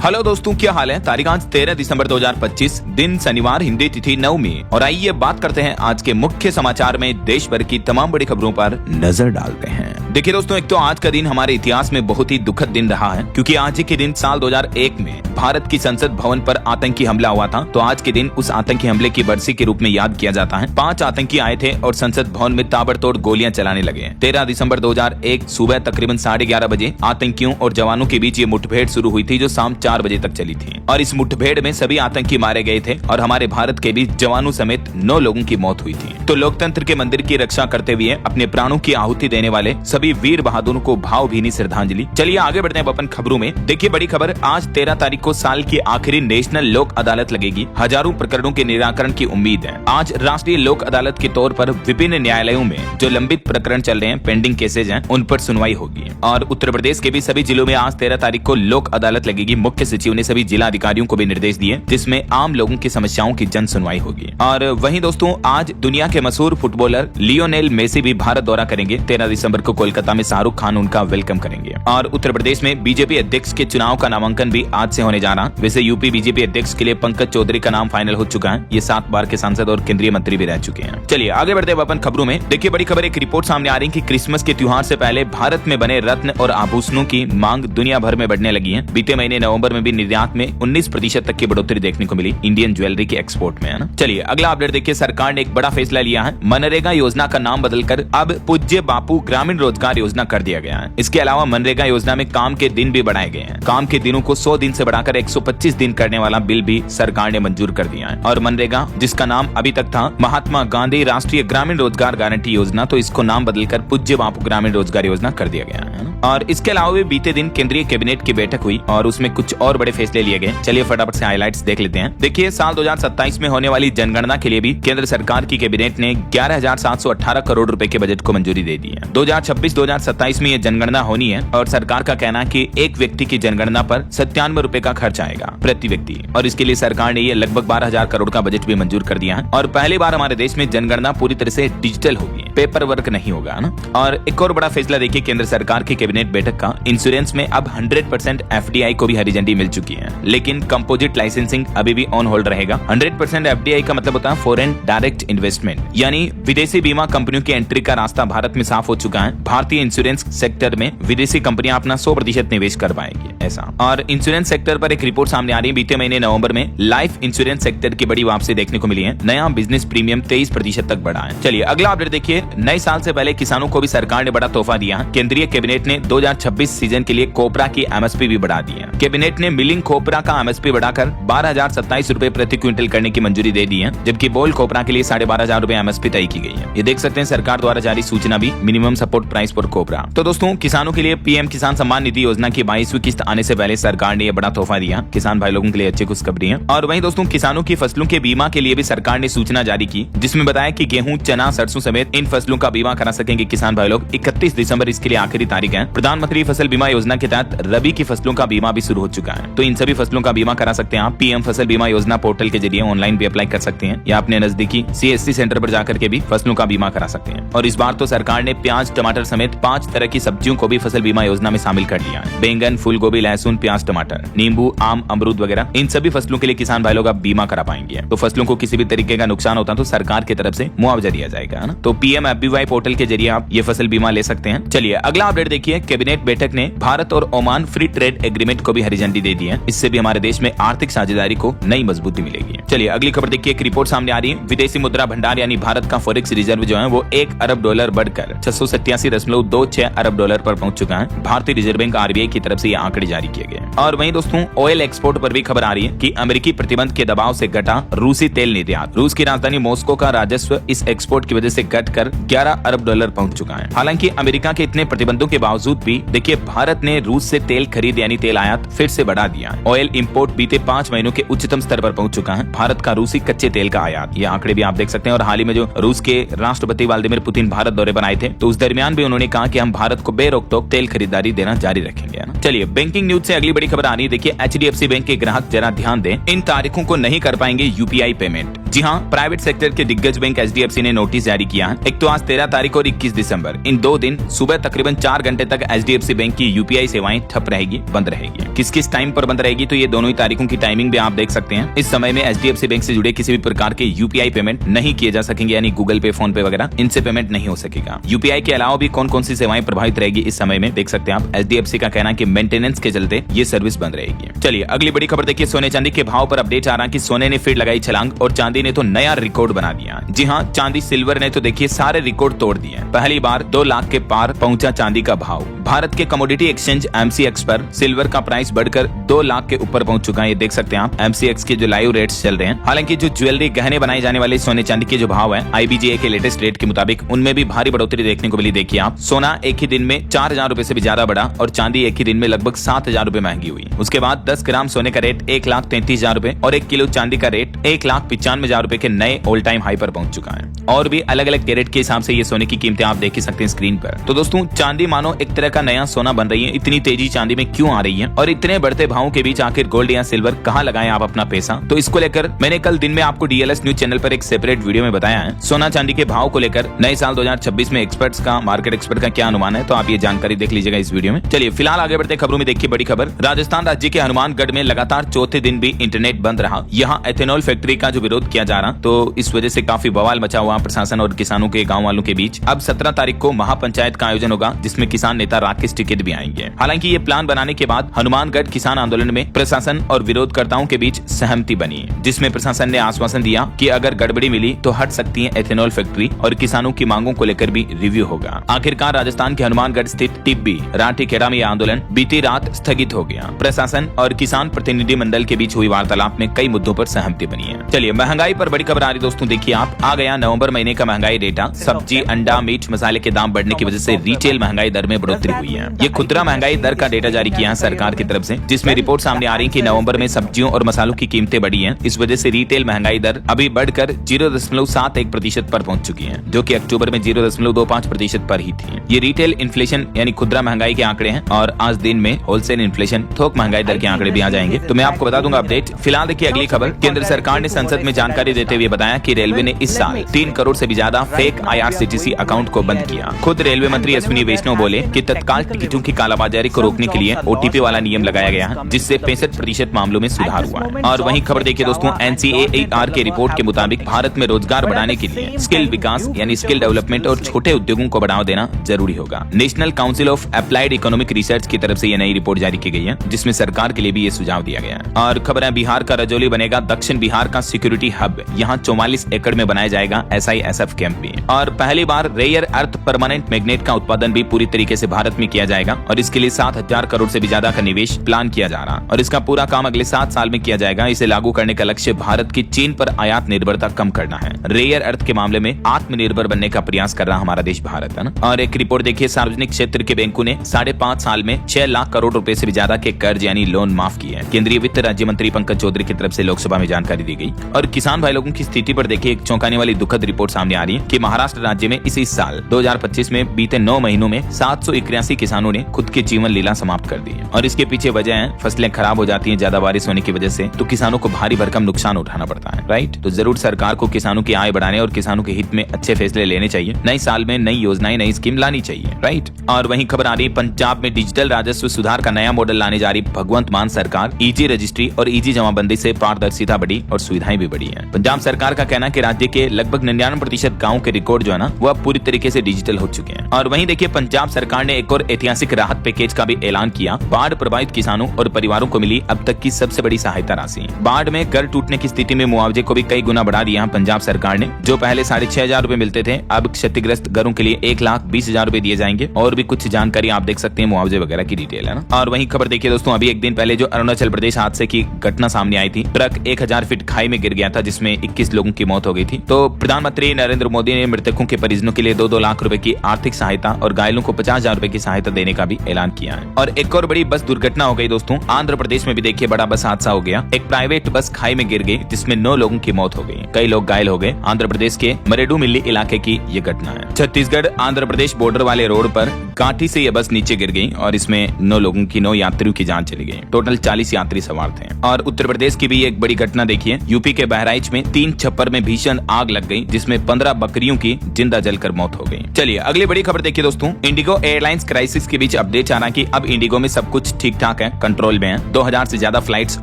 Hello दोस्तों, क्या हाल है। तारीख आज 13 दिसंबर 2025, दिन शनिवार, हिंदी तिथि 9वीं। और आइए बात करते हैं आज के मुख्य समाचार में देश भर की तमाम बड़ी खबरों पर नजर डालते हैं। देखिए दोस्तों, एक तो आज का दिन हमारे इतिहास में बहुत ही दुखद दिन रहा है, क्योंकि आज ही के दिन साल 2001 में भारत की संसद भवन पर आतंकी हमला हुआ था। तो आज के दिन उस आतंकी हमले की बरसी के रूप में याद किया जाता है। 5 आतंकी आए थे और संसद भवन में ताबड़तोड़ गोलियां चलाने लगे। 13 दिसंबर 2001 सुबह तकरीबन 11:30 बजे आतंकियों और जवानों के बीच ये मुठभेड़ शुरू हुई थी, जो शाम 4 बजे तक चली थी। और इस मुठभेड़ में सभी आतंकी मारे गए थे और हमारे भारत के भी जवानों समेत 9 लोगों की मौत हुई थी। तो लोकतंत्र के मंदिर की रक्षा करते हुए अपने प्राणों की आहुति देने वाले सभी वीर बहादुरों को भावभीनी श्रद्धांजलि। चलिए आगे बढ़ते हैं अपन खबरों में। देखिए बड़ी खबर, आज 13 तारीख को साल की आखिरी नेशनल लोक अदालत लगेगी। हजारों प्रकरणों के निराकरण की उम्मीद है। आज राष्ट्रीय लोक अदालत के तौर पर विभिन्न न्यायालयों में जो लंबित प्रकरण चल रहे हैं, पेंडिंग केसेज हैं, उन पर सुनवाई होगी। और उत्तर प्रदेश के भी सभी जिलों में आज 13 तारीख को लोक अदालत लगेगी। मुख्य सचिव ने सभी जिला अधिकारियों को भी निर्देश दिए, जिसमें आम लोगों की समस्याओं की जन सुनवाई होगी। और वहीं दोस्तों, आज दुनिया के मशहूर फुटबॉलर लियोनेल मेसी भी भारत दौरा करेंगे। 13 दिसंबर को कोलकाता में शाहरुख खान उनका वेलकम करेंगे। और उत्तर प्रदेश में बीजेपी अध्यक्ष के चुनाव का नामांकन भी आज से होने जा रहा। वैसे यूपी बीजेपी अध्यक्ष के लिए पंकज चौधरी का नाम फाइनल हो चुका है। ये 7 बार के सांसद और केंद्रीय मंत्री भी रह चुके हैं। चलिए आगे बढ़ते हैं अपन खबरों में। देखिए बड़ी खबर, एक रिपोर्ट सामने आ रही है कि क्रिसमस के त्योहार से पहले भारत में बने रत्न और आभूषणों की मांग दुनिया भर में बढ़ने लगी है। बीते महीने नवंबर में भी निर्यात में 19% तक की बढ़ोतरी देखने को मिली इंडियन ज्वेलरी के एक्सपोर्ट में, है ना। चलिए अगला अपडेट देखिए। सरकार ने एक बड़ा फैसला लिया है। मनरेगा योजना का नाम बदलकर अब पूज्य बापू ग्रामीण रोजगार योजना कर दिया गया है। इसके अलावा मनरेगा योजना में काम के दिन भी बढ़ाए गए हैं। काम के दिनों को 100 दिन से बढ़ाकर 125 दिन करने वाला बिल भी सरकार ने मंजूर कर दिया है। और मनरेगा, जिसका नाम अभी तक था महात्मा गांधी राष्ट्रीय ग्रामीण रोजगार गारंटी योजना, तो इसको नाम बदलकर पूज्य बापू ग्रामीण रोजगार योजना कर दिया गया है। और इसके अलावा भी बीते दिन केंद्रीय कैबिनेट की बैठक हुई और उसमें कुछ और बड़े फैसले लिए गए। चलिए फटाफट से हाइलाइट्स देख लेते हैं। देखिए, साल 2027 में होने वाली जनगणना के लिए भी केंद्र सरकार की कैबिनेट ने 11,718 करोड़ रुपए के बजट को मंजूरी दे दी है। 2026-2027 में ये जनगणना होनी है और सरकार का कहना है कि एक व्यक्ति की जनगणना पर 97 रुपए का खर्च आएगा प्रति व्यक्ति। और इसके लिए सरकार ने ये लगभग 12,000 करोड़ का बजट भी मंजूर कर दिया है। और पहली बार हमारे देश में जनगणना पूरी तरह से डिजिटल होगी, पेपर वर्क नहीं होगा ना। और एक और बड़ा फैसला देखिए केंद्र सरकार की कैबिनेट बैठक का। इंश्योरेंस में अब 100% FDI को भी हरी झंडी मिल चुकी है, लेकिन कंपोजिट लाइसेंसिंग अभी भी ऑन होल्ड रहेगा। 100% FDI का मतलब होता है फॉरेन डायरेक्ट इन्वेस्टमेंट, यानी विदेशी बीमा कंपनियों की एंट्री का रास्ता भारत में साफ हो चुका है। भारतीय इंश्योरेंस सेक्टर में विदेशी कंपनियां अपना 100% निवेश कर पाएंगी, ऐसा। और इंश्योरेंस सेक्टर पर एक रिपोर्ट सामने आ रही है। बीते महीने नवंबर में लाइफ इंश्योरेंस सेक्टर की बड़ी वापसी देखने को मिली है। नया बिजनेस प्रीमियम 23% तक बढ़ा है। चलिए अगला अपडेट देखिए। नए साल से पहले किसानों को भी सरकार ने बड़ा तोहफा दिया है। केंद्रीय कैबिनेट ने 2026 सीजन के लिए कोपरा की MSP भी बढ़ा दी है। कैबिनेट ने मिलिंग कोपरा का MSP बढ़ाकर 12,027 रुपए प्रति क्विंटल करने की मंजूरी दे दी है, जबकि बोल कोपरा के लिए 12,500 रुपए MSP तय की गई है। ये देख सकते हैं सरकार द्वारा जारी सूचना भी, मिनिमम सपोर्ट प्राइस फॉर कोपरा। तो दोस्तों, किसानों के लिए PM किसान सम्मान निधि योजना की 22वीं किस्त आने से पहले सरकार ने यह बड़ा तोहफा दिया। किसान भाई लोगों के लिए अच्छी खुशखबरी है। और वहीं दोस्तों, किसानों की फसलों के बीमा के लिए भी सरकार ने सूचना जारी की, जिसमें बताया कि गेहूं, चना, सरसों समेत इन फसलों का बीमा करा सकेंगे किसान भाई लोग। 31 दिसंबर इसके लिए आखिरी तारीख है। प्रधानमंत्री फसल बीमा योजना के तहत रबी की फसलों का बीमा भी शुरू हो चुका है। तो इन सभी फसलों का बीमा करा सकते हैं आप। PM फसल बीमा योजना पोर्टल के जरिए ऑनलाइन भी अप्लाई कर सकते हैं, या अपने नजदीकी CSC सेंटर पर जाकर के भी फसलों का बीमा करा सकते हैं। और इस बार तो सरकार ने प्याज, टमाटर समेत 5 तरह की सब्जियों को भी फसल बीमा योजना में शामिल कर लिया है। बैंगन, फूल गोभी, लहसुन, प्याज, टमाटर, नींबू, आम, अमरूद वगैरह, इन सभी फसलों के लिए किसान भाई लोग अब बीमा करा पाएंगे। तो फसलों को किसी भी तरीके का नुकसान होता है तो सरकार की तरफ से मुआवजा दिया जाएगा, है ना। तो PM-FBY पोर्टल के जरिए आप ये फसल बीमा ले सकते हैं। चलिए अगला अपडेट देखिए। कैबिनेट बैठक ने भारत और ओमान फ्री ट्रेड एग्रीमेंट को भी हरी झंडी दे दी है। इससे भी हमारे देश में आर्थिक साझेदारी को नई मजबूती मिलेगी। चलिए अगली खबर देखिए। एक रिपोर्ट सामने आ रही है। विदेशी मुद्रा भंडार यानी भारत का फॉरेक्स रिजर्व जो है वो $1 अरब बढ़कर 687.26 अरब पर पहुंच चुका है। भारतीय रिजर्व बैंक RBI की तरफ से ये आंकड़े जारी किए गए। और वहीं दोस्तों, ऑयल एक्सपोर्ट पर भी खबर आ रही है कि अमेरिकी प्रतिबंध के दबाव से घटा रूसी तेल निर्यात। रूस की राजधानी मॉस्को का राजस्व इस एक्सपोर्ट की वजह से घटकर $11 अरब पहुंच चुका है। हालांकि अमेरिका के इतने प्रतिबंधों के बावजूद भी देखिए भारत ने रूस से तेल खरीद यानी तेल आयात फिर से बढ़ा दिया। ऑयल इंपोर्ट बीते 5 महीनों के उच्चतम स्तर पर पहुंच चुका है। भारत का रूसी कच्चे तेल का आयात, ये आंकड़े भी आप देख सकते हैं। और हाल ही में जो रूस के राष्ट्रपति व्लादिमीर पुतिन भारत दौरे पर आए थे, तो उस दरमियान भी उन्होंने कहा कि हम भारत को बेरोक-टोक तेल खरीदारी देना जारी रखेंगे, है ना। चलिए बैंकिंग न्यूज से अगली बड़ी खबर आ रही है। देखिए HDFC बैंक के ग्राहक जरा ध्यान दें, इन तारीखों को नहीं कर पाएंगे UPI पेमेंट। जी हाँ, प्राइवेट सेक्टर के दिग्गज बैंक HDFC ने नोटिस जारी किया है। एक तो आज 13 तारीख और 21 दिसंबर, इन 2 दिन सुबह तकरीबन 4 घंटे तक HDFC बैंक की UPI सेवाएं ठप रहेगी, बंद रहेगी। किस किस टाइम पर बंद रहेगी तो ये दोनों ही तारीखों की टाइमिंग भी आप देख सकते हैं। इस समय में HDFC बैंक से जुड़े किसी भी प्रकार के UPI पेमेंट नहीं किए जा सकेंगे, यानी गूगल पे, फोन पे वगैरह इनसे पेमेंट नहीं हो सकेगा। UPI के अलावा भी कौन कौन सी सेवाएं प्रभावित रहेगी इस समय में देख सकते हैं आप। HDFC का कहना है कि मेंटेनेंस के चलते ये सर्विस बंद रहेगी। चलिए अगली बड़ी खबर देखिए, सोने चांदी के भाव पर अपडेट आ रहा है कि सोने ने फिर लगाई छलांग और चांदी ने तो नया रिकॉर्ड बना दिया। जी हाँ, चांदी सिल्वर ने तो देखिए सारे रिकॉर्ड तोड़ दिए। पहली बार 2 लाख के पार पहुंचा चांदी का भाव। भारत के कमोडिटी एक्सचेंज MCX पर सिल्वर का प्राइस बढ़कर 2 लाख के ऊपर पहुंच चुका है। ये देख सकते हैं आप MCX के जो लाइव रेट्स चल रहे हैं। हालांकि जो ज्वेलरी गहने बनाए जाने वाले सोने चांदी के जो भाव है IBGA के लेटेस्ट रेट के मुताबिक उनमें भी भारी बढ़ोतरी देखने को मिली। देखिए आप, सोना एक ही दिन में 4000 रुपए से भी ज्यादा बढ़ा और चांदी एक ही दिन में लगभग 7000 रुपए महंगी हुई। उसके बाद 10 ग्राम सोने का रेट 1,33,000 रुपए और 1 किलो चांदी का रेट 1,95,000 रुपए के नए ऑल टाइम हाई पर पहुंच चुका है। और भी अलग अलग कैरेट के हिसाब से ये सोने की कीमतें आप देख ही सकते हैं स्क्रीन पर। तो दोस्तों, चांदी मानो एक तरह का नया सोना बन रही है। इतनी तेजी चांदी में क्यों आ रही है और इतने बढ़ते भावों के बीच आखिर गोल्ड या सिल्वर कहां लगाएं आप अपना पैसा? तो इसको लेकर मैंने कल दिन में आपको DLS न्यूज चैनल पर एक सेपरेट वीडियो में बताया है। सोना चांदी के भाव को लेकर नए साल 2026 में एक्सपर्ट्स का, मार्केट एक्सपर्ट का क्या अनुमान है, तो आप ये जानकारी देख लीजिएगा इस वीडियो में। चलिए फिलहाल आगे बढ़ते खबरों में देखिए बड़ी खबर। राजस्थान राज्य के हनुमानगढ़ में लगातार चौथे दिन भी इंटरनेट बंद रहा। यहाँ एथेनॉल फैक्ट्री का जो विरोध किया जा रहा, तो इस वजह से काफी बवाल मचा हुआ प्रशासन और किसानों के, गाँव वालों के बीच। अब 17 तारीख को महापंचायत का आयोजन होगा जिसमें किसान नेता राकेश टिकैत भी आएंगे। हालांकि ये प्लान बनाने के बाद हनुमानगढ़ किसान आंदोलन में प्रशासन और विरोधकर्ताओं के बीच सहमति बनी, जिसमें प्रशासन ने आश्वासन दिया कि अगर गड़बड़ी मिली तो हट सकती है एथेनॉल फैक्ट्री और किसानों की मांगों को लेकर भी रिव्यू होगा। आखिरकार राजस्थान के हनुमानगढ़ स्थित टिब्बी राठी खेड़ा में यह आंदोलन बीती रात स्थगित हो गया। प्रशासन और किसान प्रतिनिधि मंडल के बीच हुई वार्तालाप में कई मुद्दों पर सहमति बनी है। चलिए महंगाई पर बड़ी खबर आ रही दोस्तों, देखिए आप, आ गया नवंबर महीने का महंगाई डेटा। सब्जी, अंडा, मीट, मसाले के दाम बढ़ने की वजह से रिटेल महंगाई दर में बढ़ोतरी हुई है। ये खुदरा महंगाई दर का डेटा जारी किया है सरकार की तरफ से, जिसमें रिपोर्ट सामने आ रही है कि नवंबर में सब्जियों और मसालों की कीमतें बढ़ी हैं। इस वजह से रिटेल महंगाई दर अभी बढ़कर 0.71% पर पहुंच चुकी है, जो कि अक्टूबर में 0.25% पर ही थी। ये रिटेल इन्फ्लेशन यानी खुदरा महंगाई के आंकड़े हैं और आज दिन में होलसेल इन्फ्लेशन, थोक महंगाई दर के आंकड़े भी आ जाएंगे, तो मैं आपको बता दूंगा अपडेट। फिलहाल देखिए अगली खबर। केंद्र सरकार ने संसद में जानकारी देते हुए बताया कि रेलवे ने इस साल 3 करोड़ से भी ज्यादा फेक IRCTC अकाउंट को बंद किया। खुद रेलवे मंत्री अश्विनी वैष्णव बोले कि तत्काल टिकटों की कालाबाजारी को रोकने के लिए OTP वाला नियम लगाया गया है, जिससे 65% मामलों में सुधार हुआ है। और वहीं खबर देखिए दोस्तों, NCAAR के रिपोर्ट के मुताबिक भारत में रोजगार बढ़ाने के लिए स्किल विकास यानी स्किल डेवलपमेंट और छोटे उद्योगों को बढ़ावा देना जरूरी होगा। National council of applied economic research की तरफ से ये नई रिपोर्ट जारी की गई है, जिसमें सरकार के लिए भी ये सुझाव दिया गया है। और खबर है, बिहार का रजौली बनेगा दक्षिण बिहार का सिक्योरिटी हब। यहाँ 44 एकड़ में बनाया जाएगा SISF कैंप भी। और पहली बार रेयर अर्थ परमानेंट मैग्नेट का उत्पादन भी पूरी तरीके से भारत में किया जाएगा और इसके लिए 7000 करोड़ से भी ज्यादा का निवेश प्लान किया जा रहा और इसका पूरा काम अगले 7 साल में किया जाएगा। इसे लागू करने का लक्ष्य भारत की चीन पर आयात निर्भरता कम करना है। रेयर अर्थ के मामले में आत्मनिर्भर बनने का प्रयास कर रहा हमारा देश भारत है ना। और एक रिपोर्ट देखिए, सार्वजनिक क्षेत्र के बैंकों ने 5.5 साल में 6 लाख करोड़ रुपए से भी ज्यादा के कर्ज यानी लोन माफ किए हैं। केंद्रीय वित्त राज्य मंत्री पंकज चौधरी की तरफ से लोकसभा में जानकारी दी गई। और किसान भाई लोगों की स्थिति पर देखिए एक चौंकाने वाली दुखद रिपोर्ट सामने आ रही है कि महाराष्ट्र राज्य में इसी साल 2025 में बीते 9 महीनों में 781 किसानों ने खुद की जीवन लीला समाप्त कर दी है। और इसके पीछे वजह है फसलें खराब हो जाती हैं ज्यादा बारिश होने की वजह से, तो किसानों को भारी भरकम नुकसान उठाना पड़ता है, राइट। तो जरूर सरकार को किसानों की आय बढ़ाने और किसानों के हित में अच्छे फैसले लेने चाहिए। नए साल में नई योजनाएं, नई स्कीम लानी चाहिए, राइट। और वहीं खबर आ रही है, पंजाब में डिजिटल राजस्व सुधार का नया मॉडल लाने जा रही भगवंत मान सरकार। ईजी रजिस्ट्री और ईजी जमाबंदी से पारदर्शिता बढ़ी और सुविधाएं भी बढ़ी है। पंजाब सरकार का कहना है कि राज्य के लगभग 99% गाँव के रिकॉर्ड जो है ना, वो पूरी तरीके से डिजिटल हो चुके हैं। और वहीं देखिए पंजाब सरकार ने एक और ऐतिहासिक राहत पैकेज का भी ऐलान किया। बाढ़ प्रभावित किसानों और परिवारों को मिली अब तक की सबसे बड़ी सहायता राशि। बाढ़ में घर टूटने की स्थिति में मुआवजे को भी कई गुना बढ़ा दिया पंजाब सरकार ने। जो पहले 6,500 रुपए मिलते थे, अब क्षतिग्रस्त घरों के लिए 1,20,000 रुपए दिए जाएंगे। और भी कुछ जानकारी आप देख सकते हैं मुआवजे वगैरह की डिटेल है ना। और वहीं खबर देखिए दोस्तों, अभी एक दिन पहले जो अरुणाचल प्रदेश हादसे की घटना सामने आई थी, ट्रक 1000 फीट खाई में गिर गया था जिसमें 21 लोगों की मौत हो गई थी। तो प्रधानमंत्री नरेंद्र मोदी ने मृतकों के परिजनों के लिए 2-2 लाख रुपए की आर्थिक सहायता और घायलों को 50,000 रुपए की सहायता देने का भी ऐलान किया है। और एक और बड़ी बस दुर्घटना हो गई दोस्तों, आंध्र प्रदेश में भी देखिए बड़ा बस हादसा हो गया। एक प्राइवेट बस खाई में गिर गई जिसमें 9 लोगों की मौत हो गई, कई लोग घायल हो गए। आंध्र प्रदेश के मरेडुमिल्ली इलाके की ये घटना है। छत्तीसगढ़ आंध्र प्रदेश बॉर्डर वाले रोड पर काठी से यह बस नीचे गिर गई और इसमें 9 यात्रियों की जान चली गई। टोटल 40 यात्री सवार थे। और उत्तर प्रदेश की भी एक बड़ी घटना देखिए, यूपी के बहराइच बीच में 3 छप्पर में भीषण आग लग गई, जिसमें 15 बकरियों की जिंदा जलकर मौत हो गई। चलिए अगली बड़ी खबर देखिए दोस्तों, इंडिगो एयरलाइंस क्राइसिस के बीच अपडेट आ रहा है कि अब इंडिगो में सब कुछ ठीक ठाक है, कंट्रोल में है। 2000 से ज्यादा फ्लाइट्स